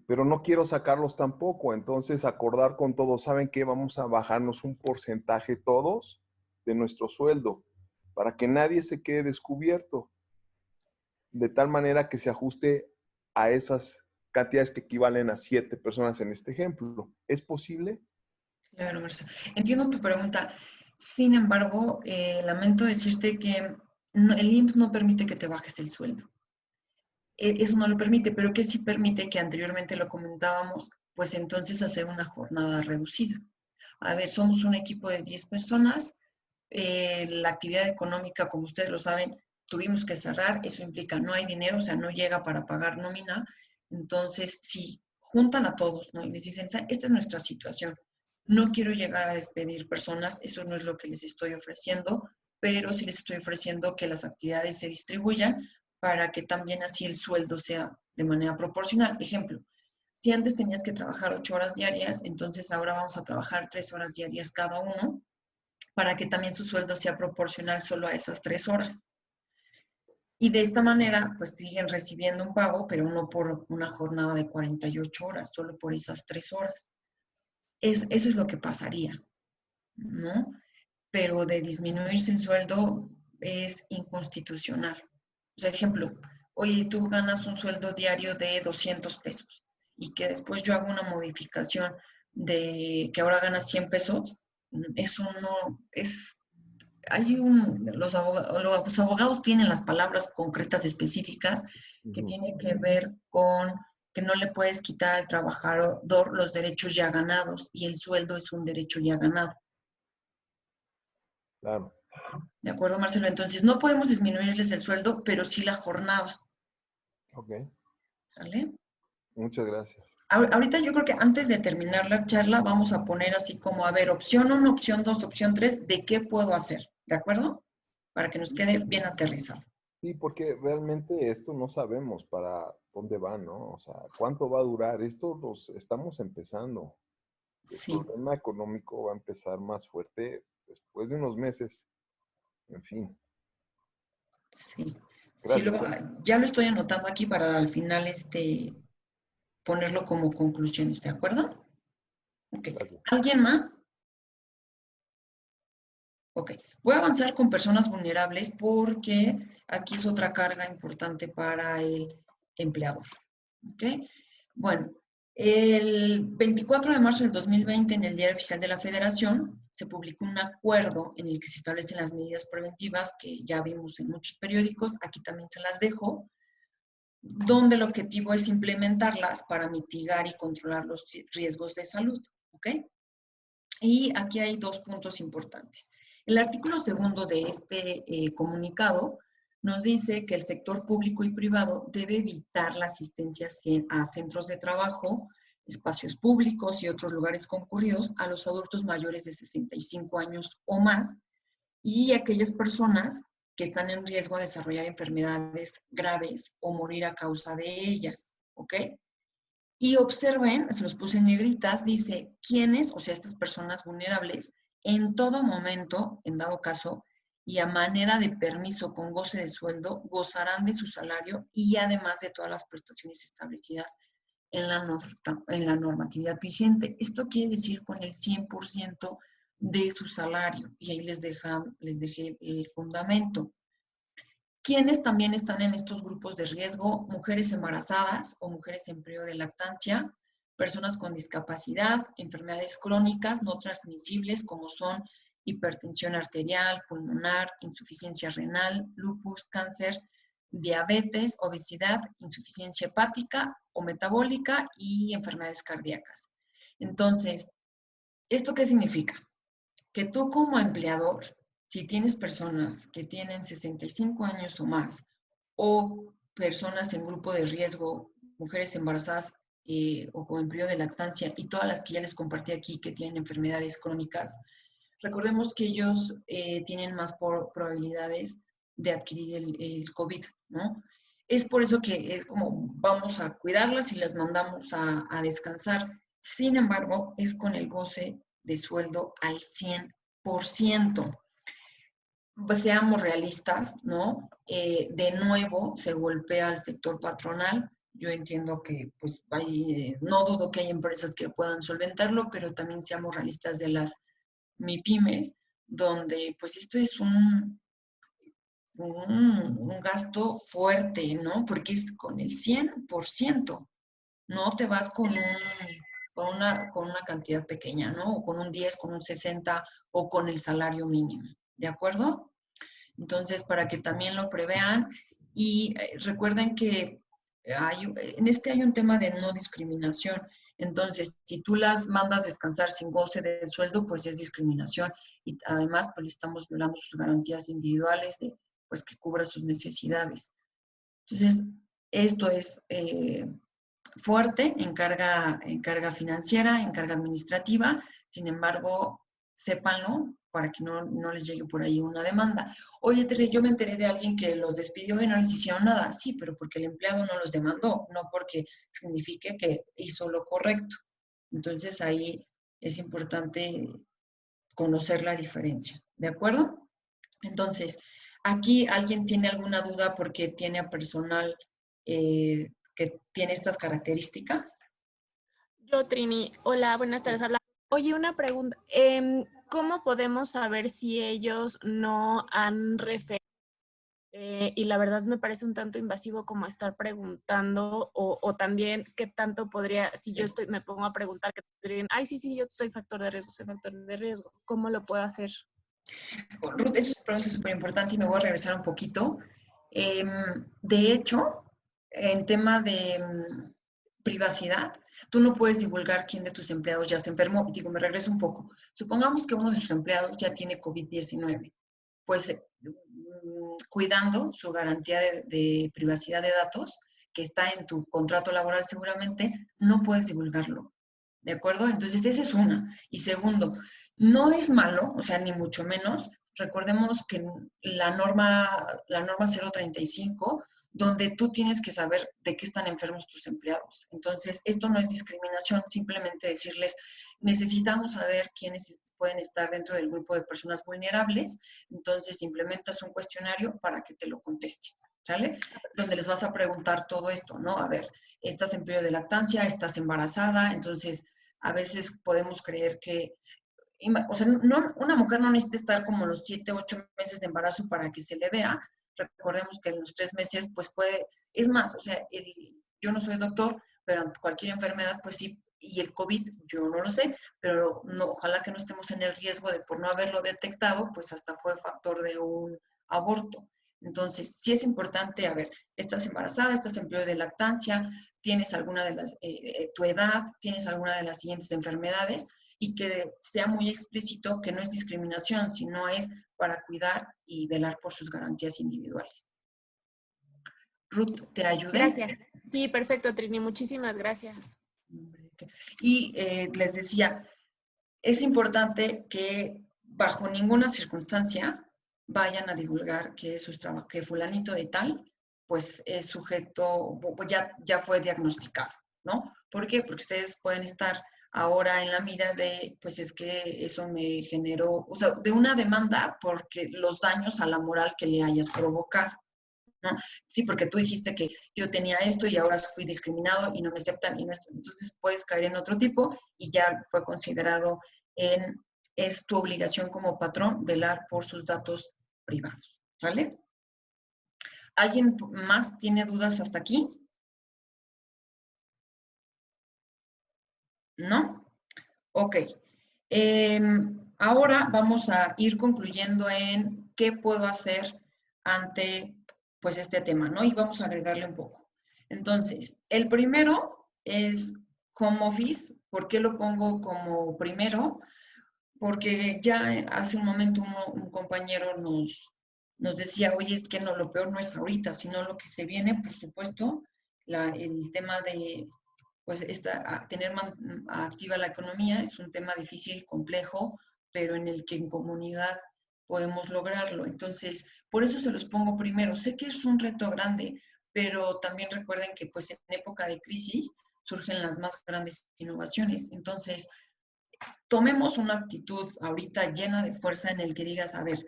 Pero no quiero sacarlos tampoco, entonces acordar con todos, ¿saben qué? Vamos a bajarnos un porcentaje todos de nuestro sueldo para que nadie se quede descubierto, de tal manera que se ajuste a esas cantidades que equivalen a 7 personas en este ejemplo. ¿Es posible? Claro, Marcelo. Entiendo tu pregunta. Sin embargo, lamento decirte que el IMSS no permite que te bajes el sueldo. Eso no lo permite, pero que sí permite, que anteriormente lo comentábamos, pues entonces hacer una jornada reducida. A ver, somos un equipo de 10 personas. La actividad económica, como ustedes lo saben, tuvimos que cerrar. Eso implica no hay dinero, o sea, no llega para pagar nómina. Entonces, si juntan a todos, ¿no? Y les dicen, esta es nuestra situación. No quiero llegar a despedir personas, eso no es lo que les estoy ofreciendo, pero sí les estoy ofreciendo que las actividades se distribuyan para que también así el sueldo sea de manera proporcional. Ejemplo, si antes tenías que trabajar 8 horas diarias, entonces ahora vamos a trabajar 3 horas diarias cada uno, para que también su sueldo sea proporcional solo a esas 3 horas. Y de esta manera, pues siguen recibiendo un pago, pero no por una jornada de 48 horas, solo por esas 3 horas. Eso es lo que pasaría, ¿no? Pero de disminuirse el sueldo es inconstitucional. O sea, ejemplo, oye, tú ganas un sueldo diario de 200 pesos y que después yo hago una modificación de que ahora ganas 100 pesos, eso no es... los abogados tienen las palabras concretas específicas que tienen que ver con que no le puedes quitar al trabajador los derechos ya ganados, y el sueldo es un derecho ya ganado. Claro. ¿De acuerdo, Marcelo? Entonces, no podemos disminuirles el sueldo, pero sí la jornada. Ok. ¿Sale? Muchas gracias. Ahorita yo creo que antes de terminar la charla vamos a poner así como, a ver, opción 1, opción 2, opción 3, ¿de qué puedo hacer? ¿De acuerdo? Para que nos quede bien aterrizado. Sí, porque realmente esto no sabemos para dónde va, ¿no? O sea, ¿cuánto va a durar? Esto estamos empezando. El Sí, problema económico va a empezar más fuerte después de unos meses. En fin. sí. Sí, Gracias. ya lo estoy anotando aquí para al final ponerlo como conclusiones, ¿de acuerdo? Ok. Gracias. ¿Alguien más? Ok. Voy a avanzar con personas vulnerables porque aquí es otra carga importante para el empleador. ¿Ok? Bueno, el 24 de marzo del 2020, en el Diario Oficial de la Federación, se publicó un acuerdo en el que se establecen las medidas preventivas que ya vimos en muchos periódicos. Aquí también se las dejo, donde el objetivo es implementarlas para mitigar y controlar los riesgos de salud. ¿Ok? Y aquí hay 2 puntos importantes. El artículo 2 de este comunicado nos dice que el sector público y privado debe evitar la asistencia a centros de trabajo, espacios públicos y otros lugares concurridos a los adultos mayores de 65 años o más, y aquellas personas que están en riesgo de desarrollar enfermedades graves o morir a causa de ellas, ¿ok? Y observen, se los puse en negritas, dice, ¿quiénes, o sea, estas personas vulnerables, en todo momento, en dado caso, y a manera de permiso con goce de sueldo, gozarán de su salario y además de todas las prestaciones establecidas en la normatividad vigente? Esto quiere decir con el 100% de su salario, y ahí les dejé el fundamento. ¿Quiénes también están en estos grupos de riesgo? Mujeres embarazadas o mujeres en periodo de lactancia, personas con discapacidad, enfermedades crónicas no transmisibles como son hipertensión arterial, pulmonar, insuficiencia renal, lupus, cáncer, diabetes, obesidad, insuficiencia hepática o metabólica y enfermedades cardíacas. Entonces, ¿esto qué significa? Que tú como empleador, si tienes personas que tienen 65 años o más, o personas en grupo de riesgo, mujeres embarazadas o en periodo de lactancia, y todas las que ya les compartí aquí que tienen enfermedades crónicas, recordemos que ellos tienen más probabilidades de adquirir el COVID, ¿no? Es por eso que es como vamos a cuidarlas y las mandamos a descansar. Sin embargo, es con el goce de sueldo al 100%. Pues seamos realistas, ¿no? De nuevo se golpea al sector patronal. Yo entiendo que, pues, no dudo que hay empresas que puedan solventarlo, pero también seamos realistas de las MIPYMES, donde, pues, esto es un gasto fuerte, ¿no? Porque es con el 100%. No te vas con una cantidad pequeña, ¿no? O con un 10, con un 60 o con el salario mínimo, ¿de acuerdo? Entonces, para que también lo prevean y recuerden que hay un tema de no discriminación. Entonces, si tú las mandas descansar sin goce de sueldo, pues es discriminación. Y además, pues le estamos violando sus garantías individuales de, pues, que cubra sus necesidades. Entonces, esto es fuerte en carga financiera, en carga administrativa. Sin embargo, sépanlo para que no les llegue por ahí una demanda. Oye, Terry, yo me enteré de alguien que los despidió y no les hicieron nada. Sí, pero porque el empleado no los demandó, no porque signifique que hizo lo correcto. Entonces, ahí es importante conocer la diferencia. ¿De acuerdo? Entonces, aquí alguien tiene alguna duda porque tiene a personal que tiene estas características. Yo, Trini. Hola, buenas tardes. Oye, una pregunta. ¿Cómo podemos saber si ellos no han referido? Y la verdad me parece un tanto invasivo como estar preguntando o también qué tanto podría, si yo me pongo a preguntar, que dirían, ay, sí, yo soy factor de riesgo. ¿Cómo lo puedo hacer? Ruth, esa es una pregunta súper importante y me voy a regresar un poquito. De hecho, en tema de privacidad, tú no puedes divulgar quién de tus empleados ya se enfermó. Digo, me regreso un poco. Supongamos que uno de sus empleados ya tiene COVID-19. Pues cuidando su garantía de privacidad de datos, que está en tu contrato laboral seguramente, no puedes divulgarlo. ¿De acuerdo? Entonces, esa es una. Y segundo, no es malo, o sea, ni mucho menos. Recordemos que la norma 035, donde tú tienes que saber de qué están enfermos tus empleados. Entonces, esto no es discriminación, simplemente decirles, necesitamos saber quiénes pueden estar dentro del grupo de personas vulnerables. Entonces, implementas un cuestionario para que te lo conteste, ¿sale? Donde les vas a preguntar todo esto, ¿no? A ver, estás en periodo de lactancia, estás embarazada, entonces a veces podemos creer que, o sea, no, una mujer no necesita estar como los 7, 8 meses de embarazo para que se le vea. Recordemos que en los 3 meses, pues es más, o sea, yo no soy doctor, pero ante cualquier enfermedad, pues sí, y el COVID, yo no lo sé, pero no, ojalá que no estemos en el riesgo de por no haberlo detectado, pues hasta fue factor de un aborto. Entonces, sí es importante, a ver, estás embarazada, estás en periodo de lactancia, tienes alguna de las, tu edad, tienes alguna de las siguientes enfermedades, y que sea muy explícito que no es discriminación, sino es para cuidar y velar por sus garantías individuales. Ruth, ¿te ayudé? Gracias. Sí, perfecto, Trini. Muchísimas gracias. Y les decía, es importante que bajo ninguna circunstancia vayan a divulgar que, que fulanito de tal, pues es sujeto, pues ya fue diagnosticado, ¿no? ¿Por qué? Porque ustedes pueden estar ahora en la mira de, pues es que eso me generó, o sea, de una demanda porque los daños a la moral que le hayas provocado, ¿no? Sí, porque tú dijiste que yo tenía esto y ahora fui discriminado y no me aceptan y no esto. Entonces puedes caer en otro tipo y ya fue considerado es tu obligación como patrón velar por sus datos privados, ¿sale? ¿Alguien más tiene dudas hasta aquí? ¿No? Ok. Ahora vamos a ir concluyendo en qué puedo hacer ante pues este tema, ¿no? Y vamos a agregarle un poco. Entonces, el primero es home office. ¿Por qué lo pongo como primero? Porque ya hace un momento un compañero nos decía, oye, es que no, lo peor no es ahorita, sino lo que se viene, por supuesto, el tema de pues tener activa la economía es un tema difícil, complejo, pero en el que en comunidad podemos lograrlo. Entonces, por eso se los pongo primero. Sé que es un reto grande, pero también recuerden que pues en época de crisis surgen las más grandes innovaciones. Entonces, tomemos una actitud ahorita llena de fuerza en el que digas, a ver,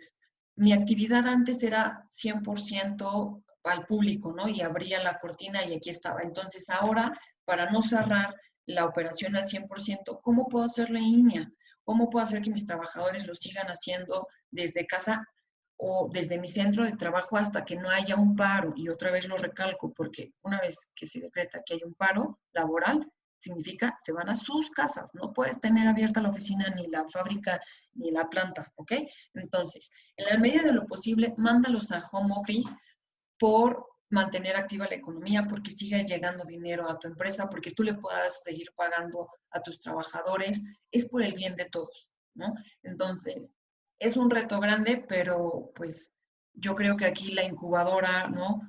mi actividad antes era 100% al público, ¿no? Y abría la cortina y aquí estaba. Entonces ahora, para no cerrar la operación al 100%, ¿cómo puedo hacerlo en línea? ¿Cómo puedo hacer que mis trabajadores lo sigan haciendo desde casa o desde mi centro de trabajo hasta que no haya un paro? Y otra vez lo recalco, porque una vez que se decreta que hay un paro laboral, significa se van a sus casas. No puedes tener abierta la oficina, ni la fábrica, ni la planta, ¿ok? Entonces, en la medida de lo posible, mándalos a home office por mantener activa la economía, porque siga llegando dinero a tu empresa, porque tú le puedas seguir pagando a tus trabajadores, es por el bien de todos, ¿no? Entonces, es un reto grande, pero pues yo creo que aquí la incubadora, ¿no?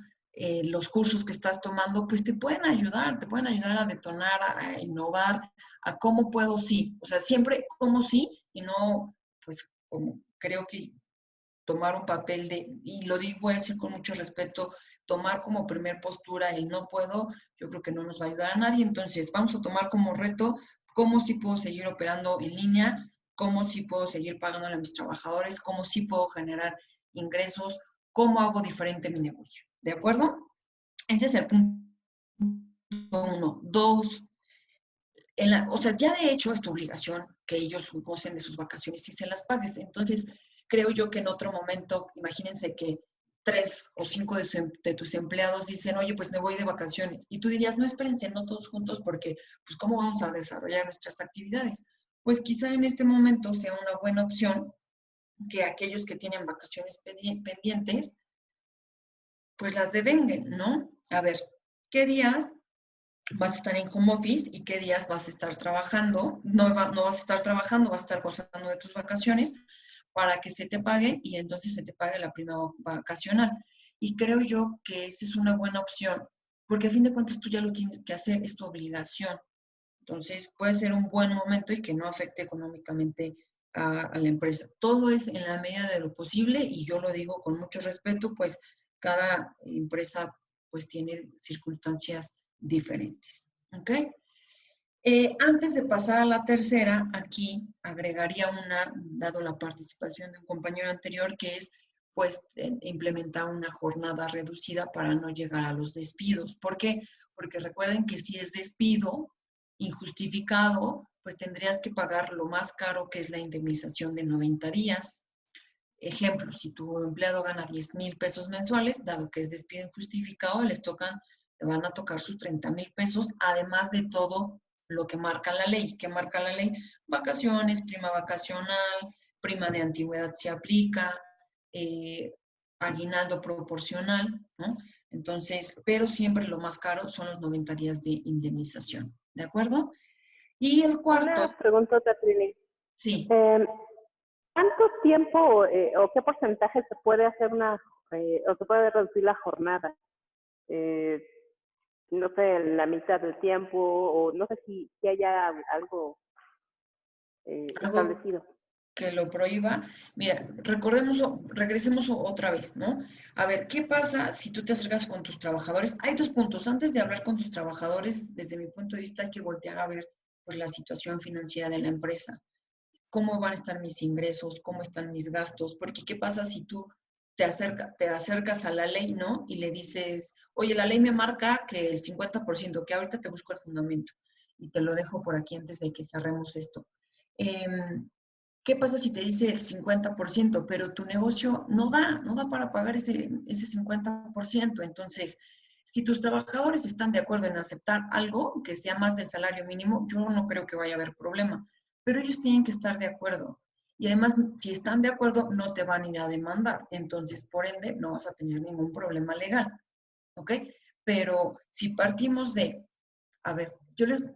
Los cursos que estás tomando, pues te pueden ayudar a detonar, a innovar, a cómo puedo sí, o sea, siempre cómo sí y no, pues como creo que tomar un papel de, y lo digo, voy a decir con mucho respeto, tomar como primer postura el no puedo, yo creo que no nos va a ayudar a nadie. Entonces, vamos a tomar como reto cómo sí puedo seguir operando en línea, cómo sí puedo seguir pagando a mis trabajadores, cómo sí puedo generar ingresos, cómo hago diferente mi negocio. ¿De acuerdo? Ese es el punto uno. Dos, o sea, ya de hecho es tu obligación que ellos gocen de sus vacaciones y se las pagues. Entonces, creo yo que en otro momento, imagínense que 3 o 5 de tus empleados dicen, oye, pues me voy de vacaciones. Y tú dirías, no, espérense, no todos juntos, porque, pues, ¿cómo vamos a desarrollar nuestras actividades? Pues quizá en este momento sea una buena opción que aquellos que tienen vacaciones pendientes, pues las devenguen, ¿no? A ver, ¿qué días vas a estar en home office y qué días vas a estar trabajando? No vas a estar trabajando, vas a estar gozando de tus vacaciones para que se te pague y entonces se te pague la prima vacacional. Y creo yo que esa es una buena opción, porque a fin de cuentas tú ya lo tienes que hacer, es tu obligación. Entonces puede ser un buen momento y que no afecte económicamente a la empresa. Todo es en la medida de lo posible y yo lo digo con mucho respeto, pues cada empresa pues tiene circunstancias diferentes. ¿Ok? Antes de pasar a la tercera, aquí agregaría una, dado la participación de un compañero anterior, que es pues implementar una jornada reducida para no llegar a los despidos. ¿Por qué? Porque recuerden que si es despido injustificado, pues tendrías que pagar lo más caro, que es la indemnización de 90 días. Ejemplo, si tu empleado gana 10,000 pesos mensuales, dado que es despido injustificado, le van a tocar sus 30,000 pesos, además de todo lo que marca la ley. ¿Qué marca la ley? Vacaciones, prima vacacional, prima de antigüedad se aplica, aguinaldo proporcional, ¿no? Entonces, pero siempre lo más caro son los 90 días de indemnización, ¿de acuerdo? Y el cuarto, Una pregunta, Trini. sí. ¿Cuánto tiempo o qué porcentaje se puede hacer o se puede reducir la jornada? No sé, la mitad del tiempo, o no sé si haya algo Algo establecido. que lo prohíba, mira, regresemos otra vez, ¿no? A ver, ¿qué pasa si tú te acercas con tus trabajadores? Hay dos puntos. Antes de hablar con tus trabajadores, desde mi punto de vista, hay que voltear a ver pues, la situación financiera de la empresa. ¿Cómo van a estar mis ingresos? ¿Cómo están mis gastos? Porque ¿qué pasa si tú te acercas a la ley, ¿no? Y le dices, oye, la ley me marca que el 50%, que ahorita te busco el fundamento y te lo dejo por aquí antes de que cerremos esto. ¿Qué pasa si te dice el 50%, pero tu negocio no da para pagar ese 50%? Entonces, si tus trabajadores están de acuerdo en aceptar algo que sea más del salario mínimo, yo no creo que vaya a haber problema, pero ellos tienen que estar de acuerdo. Y además, si están de acuerdo, no te van a ir a demandar. Entonces, por ende, no vas a tener ningún problema legal. ¿Ok? Pero si partimos de, a ver,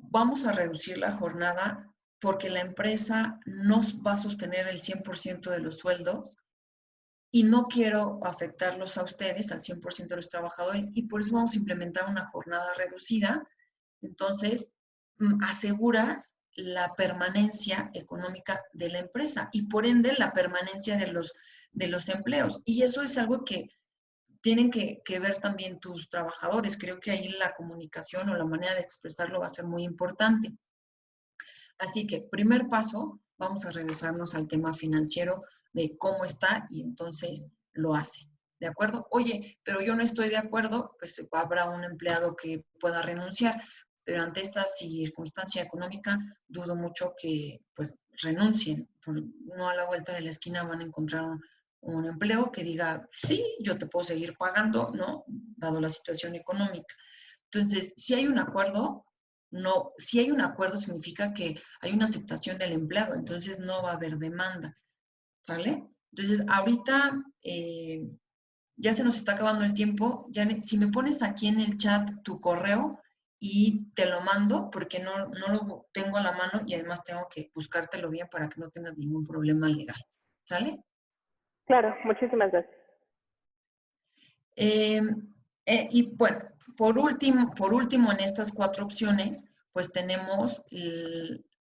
vamos a reducir la jornada porque la empresa no va a sostener el 100% de los sueldos y no quiero afectarlos a ustedes, al 100% de los trabajadores, y por eso vamos a implementar una jornada reducida. Entonces, aseguras la permanencia económica de la empresa y por ende la permanencia de los empleos. Y eso es algo que tienen que ver también tus trabajadores. Creo que ahí la comunicación o la manera de expresarlo va a ser muy importante. Así que, primer paso, vamos a regresarnos al tema financiero de cómo está y entonces lo hace. ¿De acuerdo? Oye, pero yo no estoy de acuerdo, pues habrá un empleado que pueda renunciar, pero ante esta circunstancia económica dudo mucho que pues renuncien. No a la vuelta de la esquina van a encontrar un empleo que diga, sí, yo te puedo seguir pagando, ¿no? Dado la situación económica. Entonces, si hay un acuerdo, no, si hay un acuerdo significa que hay una aceptación del empleado, entonces no va a haber demanda, ¿sale? Entonces, ahorita ya se nos está acabando el tiempo, ya, si me pones aquí en el chat tu correo y te lo mando, porque no lo tengo a la mano y además tengo que buscártelo bien para que no tengas ningún problema legal, ¿sale? Claro, muchísimas gracias. Y bueno, por último, en estas 4 opciones, pues tenemos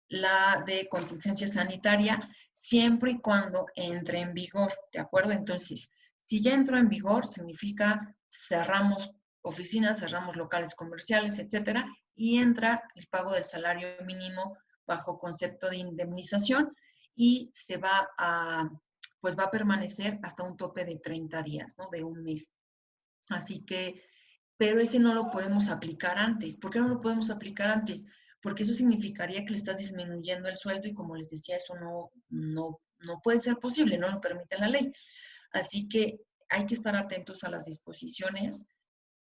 la de contingencia sanitaria, siempre y cuando entre en vigor, ¿de acuerdo? Entonces, si ya entró en vigor, significa cerramos oficinas, cerramos locales comerciales, etcétera, y entra el pago del salario mínimo bajo concepto de indemnización y pues va a permanecer hasta un tope de 30 días, ¿no? De un mes. Así que, pero ese no lo podemos aplicar antes. ¿Por qué no lo podemos aplicar antes? Porque eso significaría que le estás disminuyendo el sueldo y como les decía, eso no puede ser posible, no lo permite la ley. Así que hay que estar atentos a las disposiciones.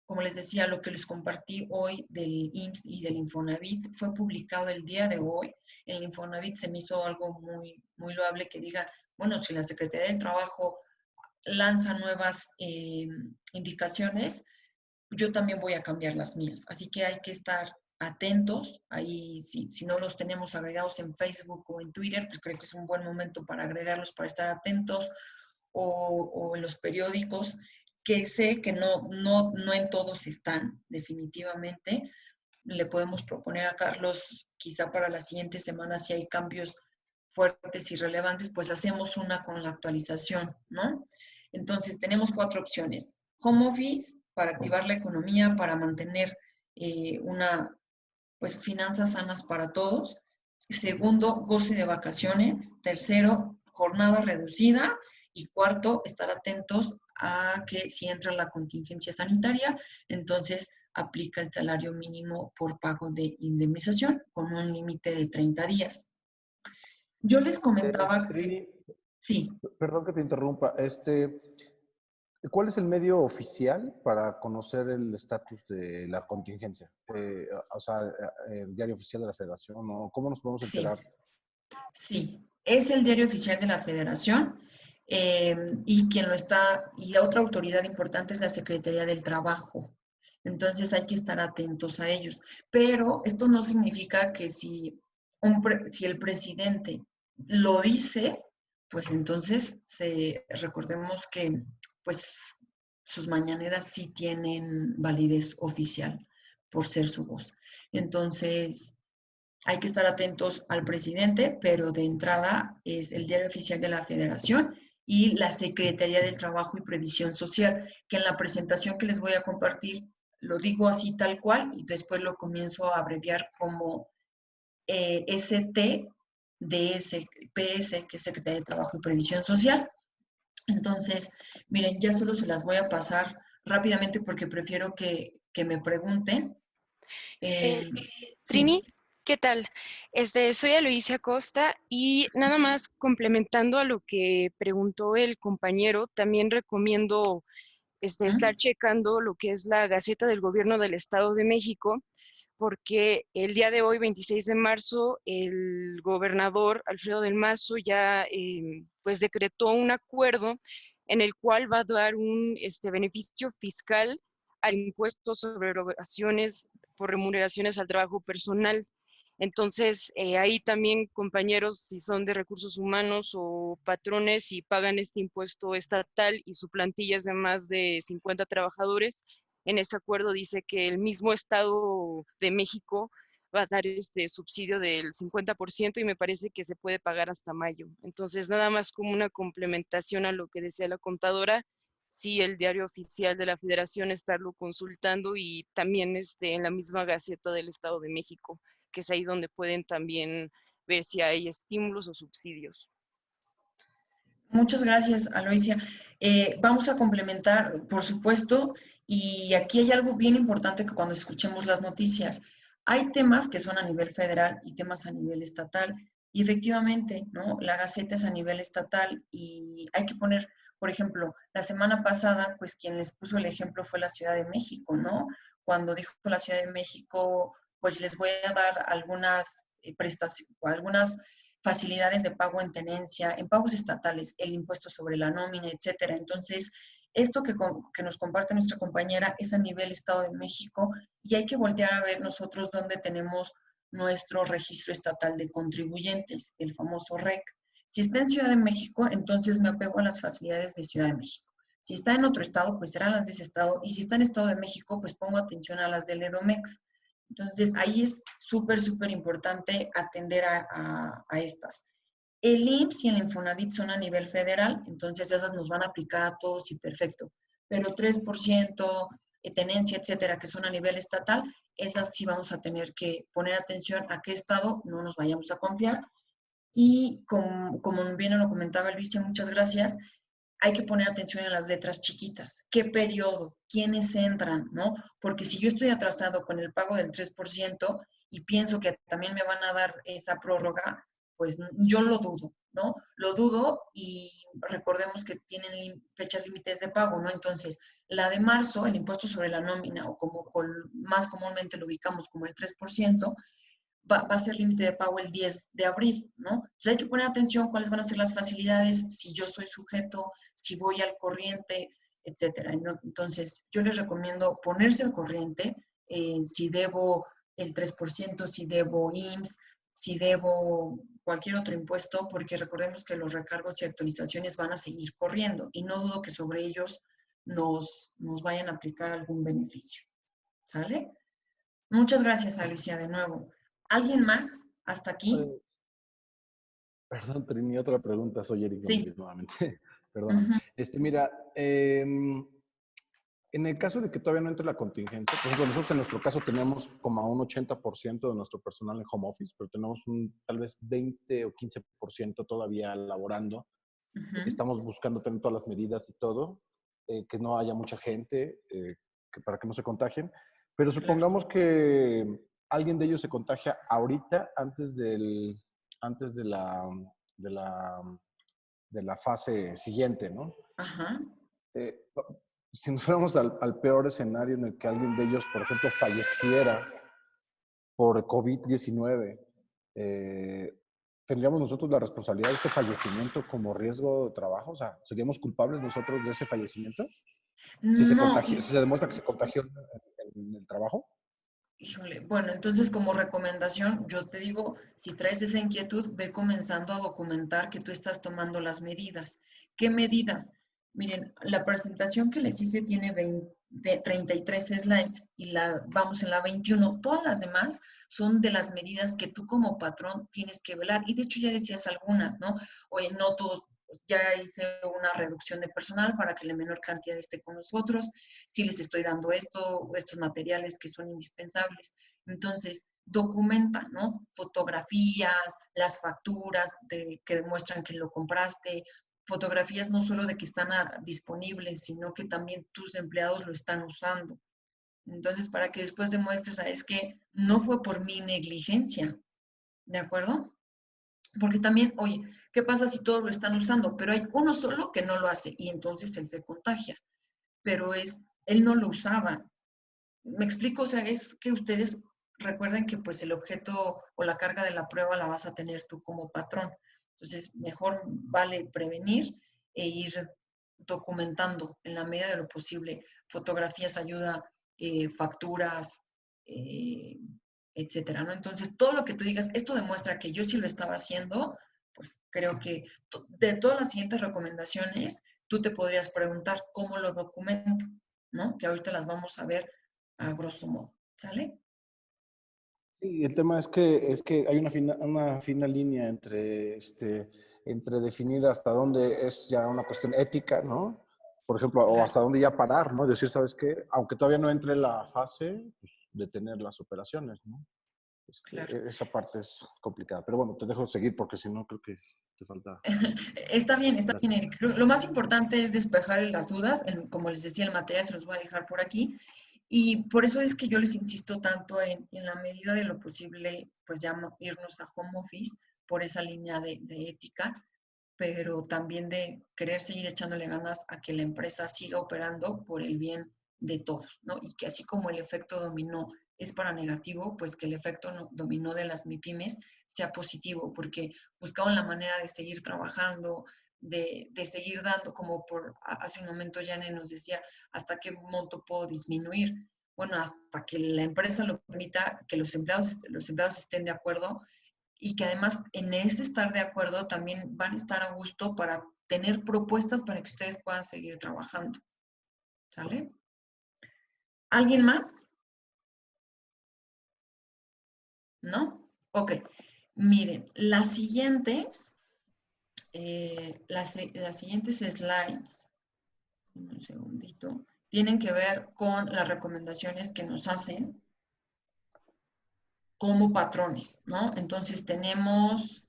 Como les decía, lo que les compartí hoy del IMSS y del Infonavit fue publicado el día de hoy. En el Infonavit se me hizo algo muy, muy loable que diga, bueno, si la Secretaría del Trabajo lanza nuevas indicaciones, yo también voy a cambiar las mías. Así que hay que estar atentos. Ahí, si no los tenemos agregados en Facebook o en Twitter, pues creo que es un buen momento para agregarlos, para estar atentos, o en los periódicos, que sé que no en todos están, definitivamente. Le podemos proponer a Carlos, quizá para la siguiente semana, si hay cambios fuertes y relevantes, pues hacemos una con la actualización, ¿no? Entonces, tenemos 4 opciones. Home office, para activar la economía, para mantener pues, finanzas sanas para todos. Segundo, goce de vacaciones. Tercero, jornada reducida. Y cuarto, estar atentos a que si entra la contingencia sanitaria, entonces aplica el salario mínimo por pago de indemnización con un límite de 30 días. Yo les comentaba que... Sí. Perdón que te interrumpa. ¿Cuál es el medio oficial para conocer el estatus de la contingencia? O sea, el diario oficial de la Federación, ¿o cómo nos podemos enterar? Sí, es el diario oficial de la Federación y la otra autoridad importante es la Secretaría del Trabajo. Entonces hay que estar atentos a ellos. Pero esto no significa que si el presidente lo dice, pues entonces recordemos que pues sus mañaneras sí tienen validez oficial por ser su voz. Entonces, Hay que estar atentos al presidente, pero de entrada es el Diario Oficial de la Federación y la Secretaría del Trabajo y Previsión Social, que en la presentación que les voy a compartir lo digo así tal cual y después lo comienzo a abreviar como STDSPS, que es Secretaría de Trabajo y Previsión Social. Entonces, miren, ya solo se las voy a pasar rápidamente porque prefiero que me pregunten. Trini, Sí. ¿qué tal? Soy Aloysia Costa y nada más complementando a lo que preguntó el compañero, también recomiendo estar checando lo que es la Gaceta del Gobierno del Estado de México, porque el día de hoy, 26 de marzo, el gobernador Alfredo del Mazo ya pues decretó un acuerdo en el cual va a dar un beneficio fiscal al impuesto sobre erogaciones por remuneraciones al trabajo personal. Entonces, ahí también, compañeros, si son de recursos humanos o patrones y pagan este impuesto estatal y su plantilla es de más de 50 trabajadores, en ese acuerdo dice que el mismo Estado de México va a dar este subsidio del 50% y me parece que se puede pagar hasta mayo. Entonces, nada más como una complementación a lo que decía la contadora, sí, el Diario Oficial de la Federación estarlo consultando y también en la misma Gaceta del Estado de México, que es ahí donde pueden también ver si hay estímulos o subsidios. Muchas gracias, Aloysia. Vamos a complementar, por supuesto, y aquí hay algo bien importante que cuando escuchemos las noticias, hay temas que son a nivel federal y temas a nivel estatal, y efectivamente, ¿no? La Gaceta es a nivel estatal y hay que poner, por ejemplo, la semana pasada, pues quien les puso el ejemplo fue la Ciudad de México, ¿no? Cuando dijo la Ciudad de México, pues les voy a dar algunas prestaciones, algunas facilidades de pago en tenencia, en pagos estatales, el impuesto sobre la nómina, etcétera. Entonces, esto que nos comparte nuestra compañera es a nivel Estado de México y hay que voltear a ver nosotros dónde tenemos nuestro registro estatal de contribuyentes, el famoso REC. Si está en Ciudad de México, entonces me apego a las facilidades de Ciudad de México. Si está en otro estado, pues serán las de ese estado. Y si está en Estado de México, pues pongo atención a las del EDOMEX. Entonces, ahí es súper, súper importante atender a estas. El IMSS y el Infonavit son a nivel federal, entonces esas nos van a aplicar a todos y perfecto. Pero 3%, tenencia, etcétera, que son a nivel estatal, esas sí vamos a tener que poner atención a qué estado no nos vayamos a confiar. Y como bien lo comentaba el vice, muchas gracias, hay que poner atención en las letras chiquitas. ¿Qué periodo? ¿Quiénes entran? ¿No? Porque si yo estoy atrasado con el pago del 3% y pienso que también me van a dar esa prórroga, pues yo lo dudo, ¿no? Lo dudo y recordemos que tienen fechas límites de pago, ¿no? Entonces, la de marzo, el impuesto sobre la nómina, o como más comúnmente lo ubicamos como el 3%, va a ser límite de pago el 10 de abril, ¿no? Entonces hay que poner atención cuáles van a ser las facilidades, si yo soy sujeto, si voy al corriente, etcétera, ¿no? Entonces, yo les recomiendo ponerse al corriente, si debo el 3%, si debo IMSS, si debo cualquier otro impuesto, porque recordemos que los recargos y actualizaciones van a seguir corriendo y no dudo que sobre ellos nos vayan a aplicar algún beneficio. ¿Sale? Muchas gracias, Alicia, de nuevo. ¿Alguien más hasta aquí? Perdón, Trini, otra pregunta. Soy Eric Sí. Domínguez nuevamente. Perdón. Mira, en el caso de que todavía no entre la contingencia, por ejemplo, nosotros en nuestro caso tenemos como un 80% de nuestro personal en home office, pero tenemos tal vez 20 o 15% todavía laborando. Estamos buscando tener todas las medidas y todo, que no haya mucha gente, para que no se contagien. Pero supongamos que alguien de ellos se contagia ahorita antes de la fase siguiente, ¿no? Ajá. Si nos fuéramos al peor escenario en el que alguien de ellos, por ejemplo, falleciera por COVID-19, ¿tendríamos nosotros la responsabilidad de ese fallecimiento como riesgo de trabajo? O sea, ¿seríamos culpables nosotros de ese fallecimiento? Si se demuestra que se contagió en el trabajo. Híjole, bueno, entonces como recomendación, yo te digo, si traes esa inquietud, ve comenzando a documentar que tú estás tomando las medidas. ¿Qué medidas? Miren, la presentación que les hice tiene de 33 slides y vamos en la 21. Todas las demás son de las medidas que tú como patrón tienes que velar. Y de hecho ya decías algunas, ¿no? Oye, no todos, ya hice una reducción de personal para que la menor cantidad esté con nosotros. Sí les estoy dando estos materiales que son indispensables. Entonces, documenta, ¿no? Fotografías, las facturas que demuestran que lo compraste, fotografías no solo de que están disponibles, sino que también tus empleados lo están usando. Entonces, para que después demuestres, ¿sabes qué? No fue por mi negligencia, ¿de acuerdo? Porque también, oye, ¿qué pasa si todos lo están usando? Pero hay uno solo que no lo hace y entonces él se contagia. Pero él no lo usaba. ¿Me explico? O sea, es que ustedes recuerden que pues el objeto o la carga de la prueba la vas a tener tú como patrón. Entonces, mejor vale prevenir e ir documentando en la medida de lo posible. Fotografías ayuda, facturas, etcétera, ¿no? Entonces, todo lo que tú digas, esto demuestra que yo sí lo estaba haciendo, pues creo que de todas las siguientes recomendaciones, tú te podrías preguntar cómo lo documento, ¿no? Que ahorita las vamos a ver a grosso modo, ¿sale? Sí, el tema es que hay una fina línea entre definir hasta dónde es ya una cuestión ética, ¿no? Por ejemplo, o hasta dónde ya parar, ¿no? Decir, ¿sabes qué? Aunque todavía no entre la fase, pues, detener las operaciones, ¿no? Claro. Esa parte es complicada. Pero bueno, te dejo seguir porque si no creo que te falta. Está bien, Eric. Lo más importante es despejar las dudas. Como les decía, el material se los voy a dejar por aquí. Y por eso es que yo les insisto tanto en la medida de lo posible, pues ya irnos a home office por esa línea de ética, pero también de querer seguir echándole ganas a que la empresa siga operando por el bien de todos, ¿no? Y que así como el efecto dominó es para negativo, pues que el efecto dominó de las MIPYMES sea positivo, porque buscaban la manera de seguir trabajando, de seguir dando, como hace un momento Jane nos decía, hasta qué monto puedo disminuir. Bueno, hasta que la empresa lo permita, que los empleados estén de acuerdo y que además en ese estar de acuerdo también van a estar a gusto para tener propuestas para que ustedes puedan seguir trabajando. ¿Sale? ¿Alguien más? ¿No? Ok. Miren, las siguientes slides, un segundito, tienen que ver con las recomendaciones que nos hacen como patrones, ¿no? Entonces tenemos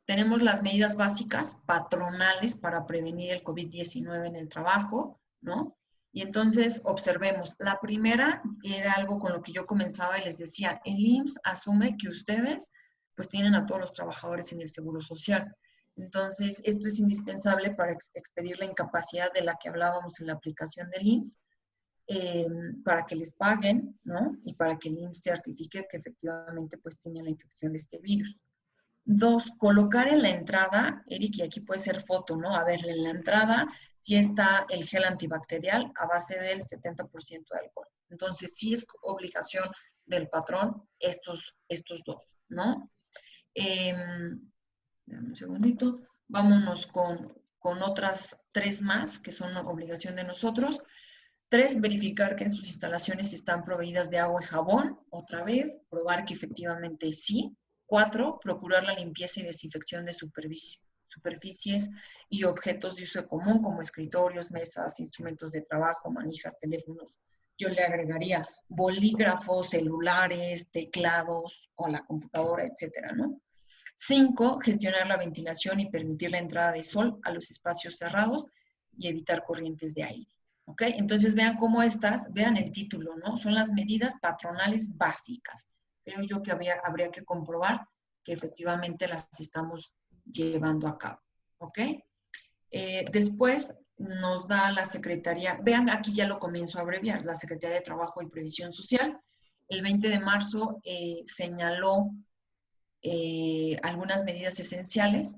las medidas básicas patronales para prevenir el COVID-19 en el trabajo, ¿no? Y entonces observemos, la primera era algo con lo que yo comenzaba y les decía, el IMSS asume que ustedes pues tienen a todos los trabajadores en el Seguro Social. Entonces, esto es indispensable para expedir la incapacidad de la que hablábamos en la aplicación del IMSS, para que les paguen, ¿no? Y para que el IMSS certifique que efectivamente pues tienen la infección de este virus. 2, colocar en la entrada, Eric, y aquí puede ser foto, ¿no? A ver, en la entrada sí está el gel antibacterial a base del 70% de alcohol. Entonces, sí es obligación del patrón estos dos, ¿no? Dame un segundito. Vámonos con otras 3 más que son obligación de nosotros. 3, verificar que en sus instalaciones están proveídas de agua y jabón. Otra vez, probar que efectivamente sí. 4, procurar la limpieza y desinfección de superficies y objetos de uso común como escritorios, mesas, instrumentos de trabajo, manijas, teléfonos. Yo le agregaría bolígrafos, celulares, teclados con la computadora, etcétera, ¿no? 5, gestionar la ventilación y permitir la entrada de sol a los espacios cerrados y evitar corrientes de aire. ¿Ok? Entonces vean cómo vean el título, ¿no? Son las medidas patronales básicas. Creo yo que habría que comprobar que efectivamente las estamos llevando a cabo. ¿Ok? Después nos da la Secretaría, vean, aquí ya lo comienzo a abreviar, la Secretaría de Trabajo y Previsión Social. El 20 de marzo señaló algunas medidas esenciales.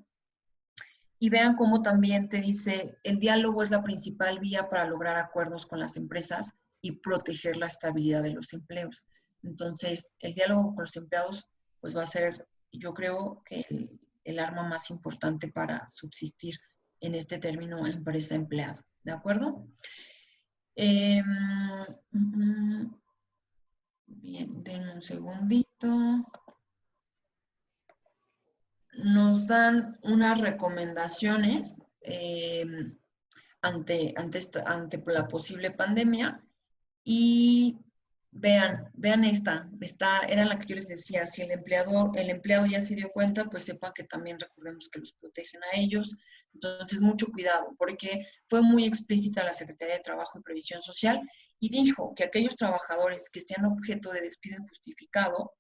Y vean cómo también te dice, el diálogo es la principal vía para lograr acuerdos con las empresas y proteger la estabilidad de los empleos. Entonces, el diálogo con los empleados pues va a ser, yo creo que el arma más importante para subsistir en este término empresa-empleado. ¿De acuerdo? Em, Bien, denme un segundito. Nos dan unas recomendaciones ante la posible pandemia y vean esta era la que yo les decía, si el empleado ya se dio cuenta, pues sepan que también recordemos que los protegen a ellos. Entonces, mucho cuidado, porque fue muy explícita la Secretaría de Trabajo y Previsión Social y dijo que aquellos trabajadores que sean objeto de despido injustificado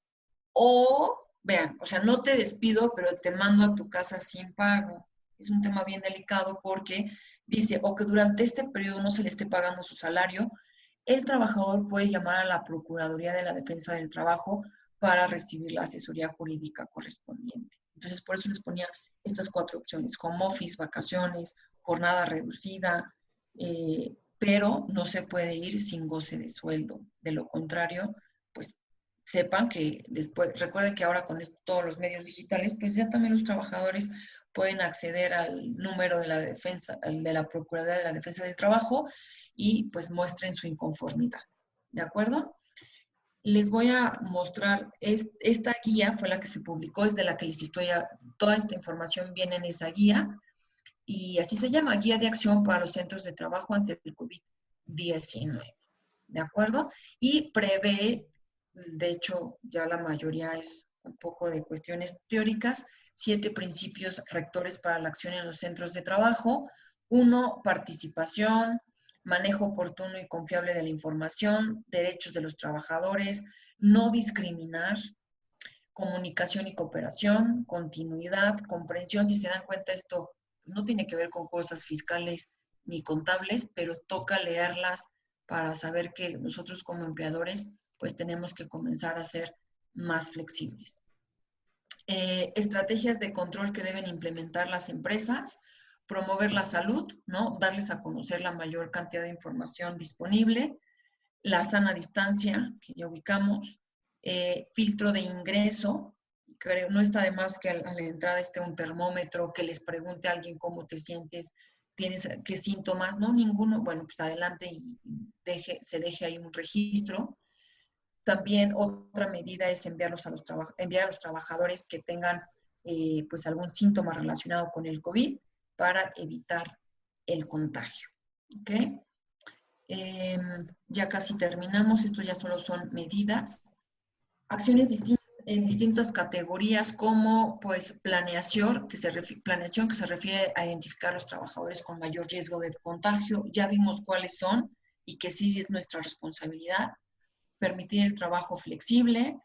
o, vean, o sea, no te despido, pero te mando a tu casa sin pago. Es un tema bien delicado porque dice, o que durante este periodo no se le esté pagando su salario, el trabajador puede llamar a la Procuraduría de la Defensa del Trabajo para recibir la asesoría jurídica correspondiente. Entonces, por eso les ponía estas 4 opciones: home office, vacaciones, jornada reducida, pero no se puede ir sin goce de sueldo. De lo contrario, pues sepan que después, recuerden que ahora con todos los medios digitales, pues ya también los trabajadores pueden acceder al número de la defensa, de la Procuraduría de la Defensa del Trabajo y pues muestren su inconformidad. ¿De acuerdo? Les voy a mostrar, esta guía fue la que se publicó, es de la que les estoy, toda esta información viene en esa guía, y así se llama, Guía de Acción para los Centros de Trabajo ante el COVID-19. ¿De acuerdo? Y prevé, de hecho, ya la mayoría es un poco de cuestiones teóricas, 7 principios rectores para la acción en los centros de trabajo. 1, participación, manejo oportuno y confiable de la información, derechos de los trabajadores, no discriminar, comunicación y cooperación, continuidad, comprensión. Si se dan cuenta, esto no tiene que ver con cosas fiscales ni contables, pero toca leerlas para saber que nosotros como empleadores pues tenemos que comenzar a ser más flexibles. Estrategias de control que deben implementar las empresas: promover la salud, ¿no? Darles a conocer la mayor cantidad de información disponible, la sana distancia, que ya ubicamos, filtro de ingreso, creo, no está de más que a la entrada esté un termómetro, que les pregunte a alguien cómo te sientes, tienes qué síntomas, no, ninguno, bueno, pues adelante y se deje ahí un registro. También otra medida es enviar a los trabajadores que tengan pues algún síntoma relacionado con el COVID para evitar el contagio. ¿Ok? Ya casi terminamos, esto ya solo son medidas. Acciones en distintas categorías como pues planeación que se refiere a identificar a los trabajadores con mayor riesgo de contagio. Ya vimos cuáles son y que sí es nuestra responsabilidad. Permitir el trabajo flexible,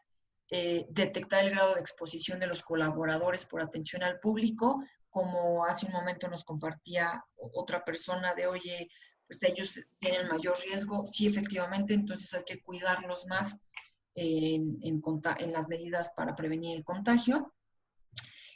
detectar el grado de exposición de los colaboradores por atención al público, como hace un momento nos compartía otra persona de, oye, pues ellos tienen mayor riesgo. Sí, efectivamente, entonces hay que cuidarlos más en las medidas para prevenir el contagio.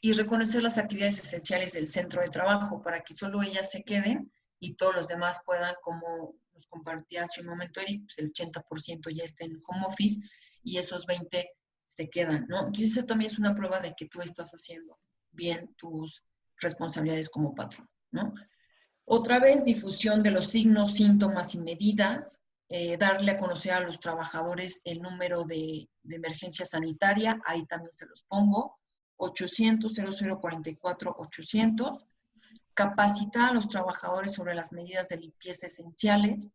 Y reconocer las actividades esenciales del centro de trabajo para que solo ellas se queden y todos los demás puedan, como nos compartía hace un momento Eric, pues el 80% ya está en home office y esos 20 se quedan, ¿no? Entonces eso también es una prueba de que tú estás haciendo bien tus responsabilidades como patrón, ¿no? Otra vez, difusión de los signos, síntomas y medidas, darle a conocer a los trabajadores el número de emergencia sanitaria, ahí también se los pongo, 800-0044-800, capacitar a los trabajadores sobre las medidas de limpieza esenciales.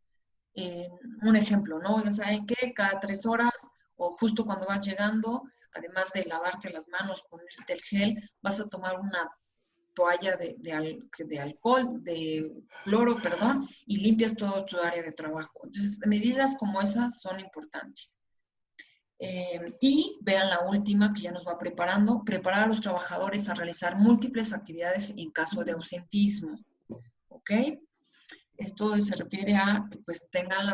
Un ejemplo, ¿no? Ya saben que cada 3 horas o justo cuando vas llegando, además de lavarte las manos, ponerte el gel, vas a tomar una toalla de alcohol, de cloro, perdón, y limpias todo tu área de trabajo. Entonces, medidas como esas son importantes. Y vean la última que ya nos va preparando: preparar a los trabajadores a realizar múltiples actividades en caso de ausentismo. ¿Ok? Esto se refiere a que pues tengan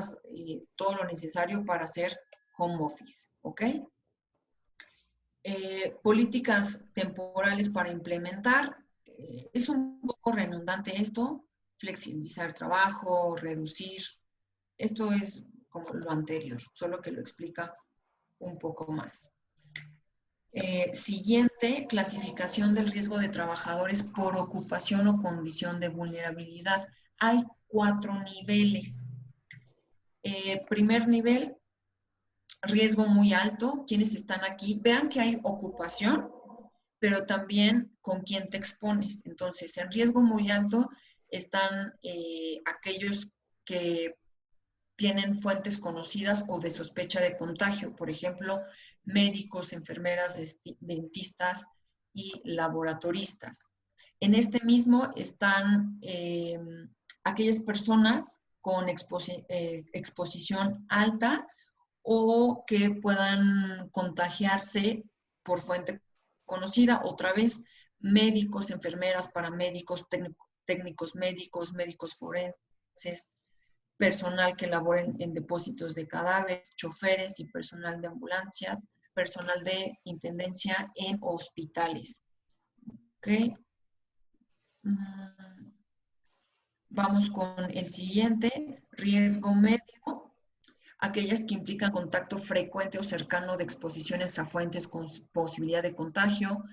todo lo necesario para hacer home office. ¿Ok? Políticas temporales para implementar. Es un poco redundante esto: flexibilizar trabajo, reducir. Esto es como lo anterior, solo que lo explica un poco más. Siguiente, clasificación del riesgo de trabajadores por ocupación o condición de vulnerabilidad. Hay 4 niveles. Primer nivel, riesgo muy alto. ¿Quiénes están aquí? Vean que hay ocupación, pero también con quién te expones. Entonces, en riesgo muy alto están aquellos que tienen fuentes conocidas o de sospecha de contagio, por ejemplo, médicos, enfermeras, dentistas y laboratoristas. En este mismo están aquellas personas con exposición alta o que puedan contagiarse por fuente conocida. Otra vez, médicos, enfermeras, paramédicos, técnicos médicos, médicos forenses, personal que labora en depósitos de cadáveres, choferes y personal de ambulancias, personal de intendencia en hospitales. ¿Ok? Vamos con el siguiente, riesgo medio, aquellas que implican contacto frecuente o cercano de exposiciones a fuentes con posibilidad de contagio,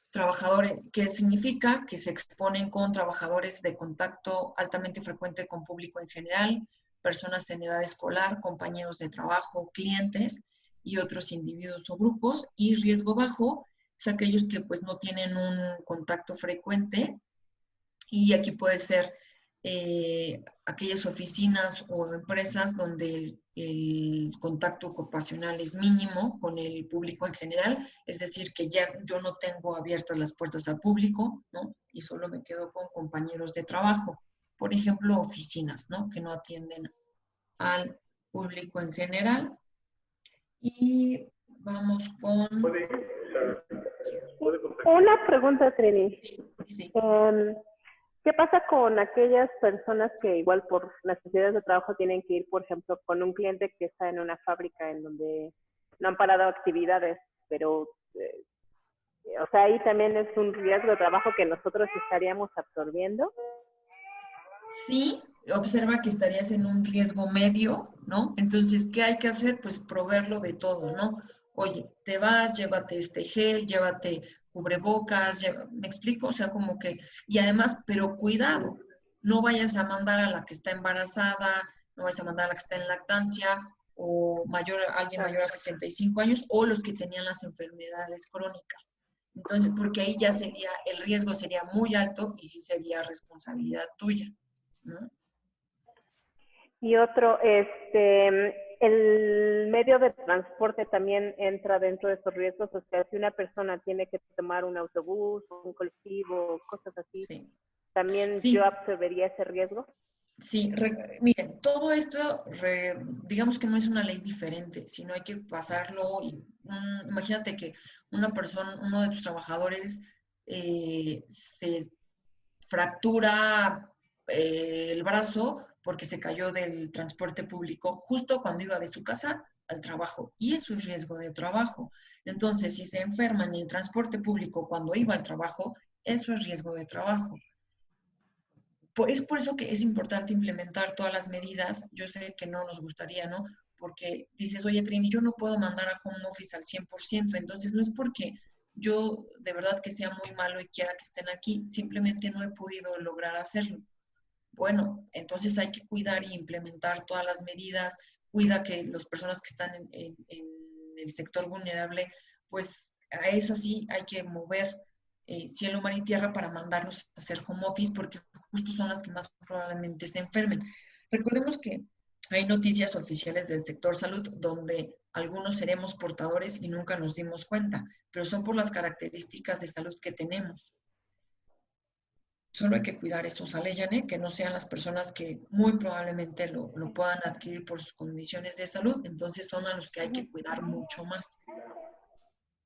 trabajadores, que significa que se exponen con trabajadores de contacto altamente frecuente con público en general, personas en edad escolar, compañeros de trabajo, clientes y otros individuos o grupos. Y riesgo bajo es aquellos que pues no tienen un contacto frecuente, y aquí puede ser aquellas oficinas o empresas donde el contacto ocupacional es mínimo con el público en general, es decir, que ya yo no tengo abiertas las puertas al público, ¿no? Y solo me quedo con compañeros de trabajo. Por ejemplo, oficinas, ¿no? Que no atienden al público en general. Y vamos con... Una pregunta, Trini. Sí. ¿Qué pasa con aquellas personas que igual por necesidades de trabajo tienen que ir, por ejemplo, con un cliente que está en una fábrica en donde no han parado actividades, pero, o sea, ahí también es un riesgo de trabajo que nosotros estaríamos absorbiendo? Sí, observa que estarías en un riesgo medio, ¿no? Entonces, ¿qué hay que hacer? Pues proveerlo de todo, ¿no? Oye, te vas, llévate este gel, llévate cubrebocas, ¿me explico? O sea, como que, y además, pero cuidado, no vayas a mandar a la que está embarazada, no vayas a mandar a la que está en lactancia, o alguien mayor a 65 años, o los que tenían las enfermedades crónicas. Entonces, porque ahí ya sería, el riesgo sería muy alto y sí sería responsabilidad tuya, ¿no? Y otro, el medio de transporte también entra dentro de esos riesgos. O sea, si una persona tiene que tomar un autobús, un colectivo, cosas así, sí. ¿también Sí. yo absorbería ese riesgo? Sí, miren, todo esto, digamos que no es una ley diferente, sino hay que pasarlo. Imagínate que una persona, uno de tus trabajadores se fractura el brazo porque se cayó del transporte público justo cuando iba de su casa al trabajo, y eso es riesgo de trabajo. Entonces, si se enferma en el transporte público cuando iba al trabajo, eso es riesgo de trabajo. Es por eso que es importante implementar todas las medidas. Yo sé que no nos gustaría, ¿no? Porque dices, oye, Trini, yo no puedo mandar a home office al 100%, entonces no es porque yo de verdad que sea muy malo y quiera que estén aquí, simplemente no he podido lograr hacerlo. Bueno, entonces hay que cuidar y implementar todas las medidas, cuida que las personas que están en el sector vulnerable, pues a esas sí hay que mover cielo, mar y tierra para mandarlos a hacer home office, porque justo son las que más probablemente se enfermen. Recordemos que hay noticias oficiales del sector salud donde algunos seremos portadores y nunca nos dimos cuenta, pero son por las características de salud que tenemos. Solo hay que cuidar eso, ¿sale, Yane? Que no sean las personas que muy probablemente lo puedan adquirir por sus condiciones de salud, entonces son a los que hay que cuidar mucho más.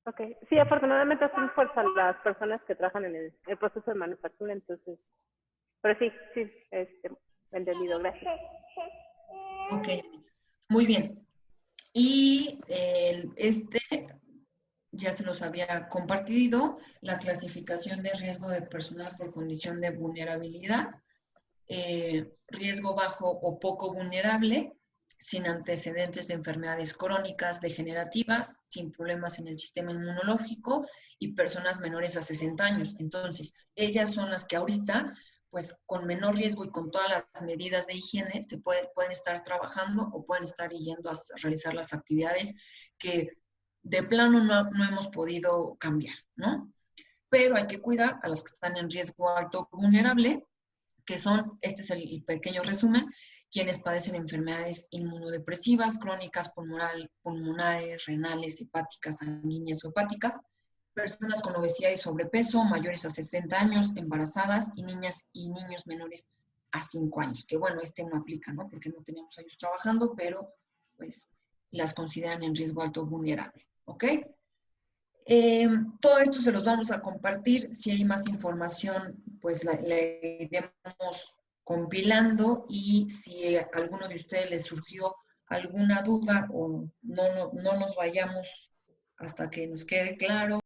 Ok, sí, afortunadamente son fuerza las personas que trabajan en el proceso de manufactura, entonces, pero sí, entendido, gracias. Ok, muy bien. Y ya se los había compartido, la clasificación de riesgo de personal por condición de vulnerabilidad, riesgo bajo o poco vulnerable, sin antecedentes de enfermedades crónicas degenerativas, sin problemas en el sistema inmunológico y personas menores a 60 años. Entonces, ellas son las que ahorita pues con menor riesgo y con todas las medidas de higiene pueden estar trabajando o pueden estar yendo a realizar las actividades que de plano no hemos podido cambiar, ¿no? Pero hay que cuidar a las que están en riesgo alto vulnerable, que son, este es el pequeño resumen, quienes padecen enfermedades inmunodepresivas, crónicas, pulmonares, renales, hepáticas, sanguíneas o hepáticas, personas con obesidad y sobrepeso, mayores a 60 años, embarazadas y niñas y niños menores a 5 años. Que bueno, este no aplica, ¿no? Porque no tenemos a ellos trabajando, pero pues las consideran en riesgo alto vulnerable, ¿ok? Todo esto se los vamos a compartir. Si hay más información, pues la iremos compilando, y si a alguno de ustedes les surgió alguna duda o no nos vayamos hasta que nos quede claro,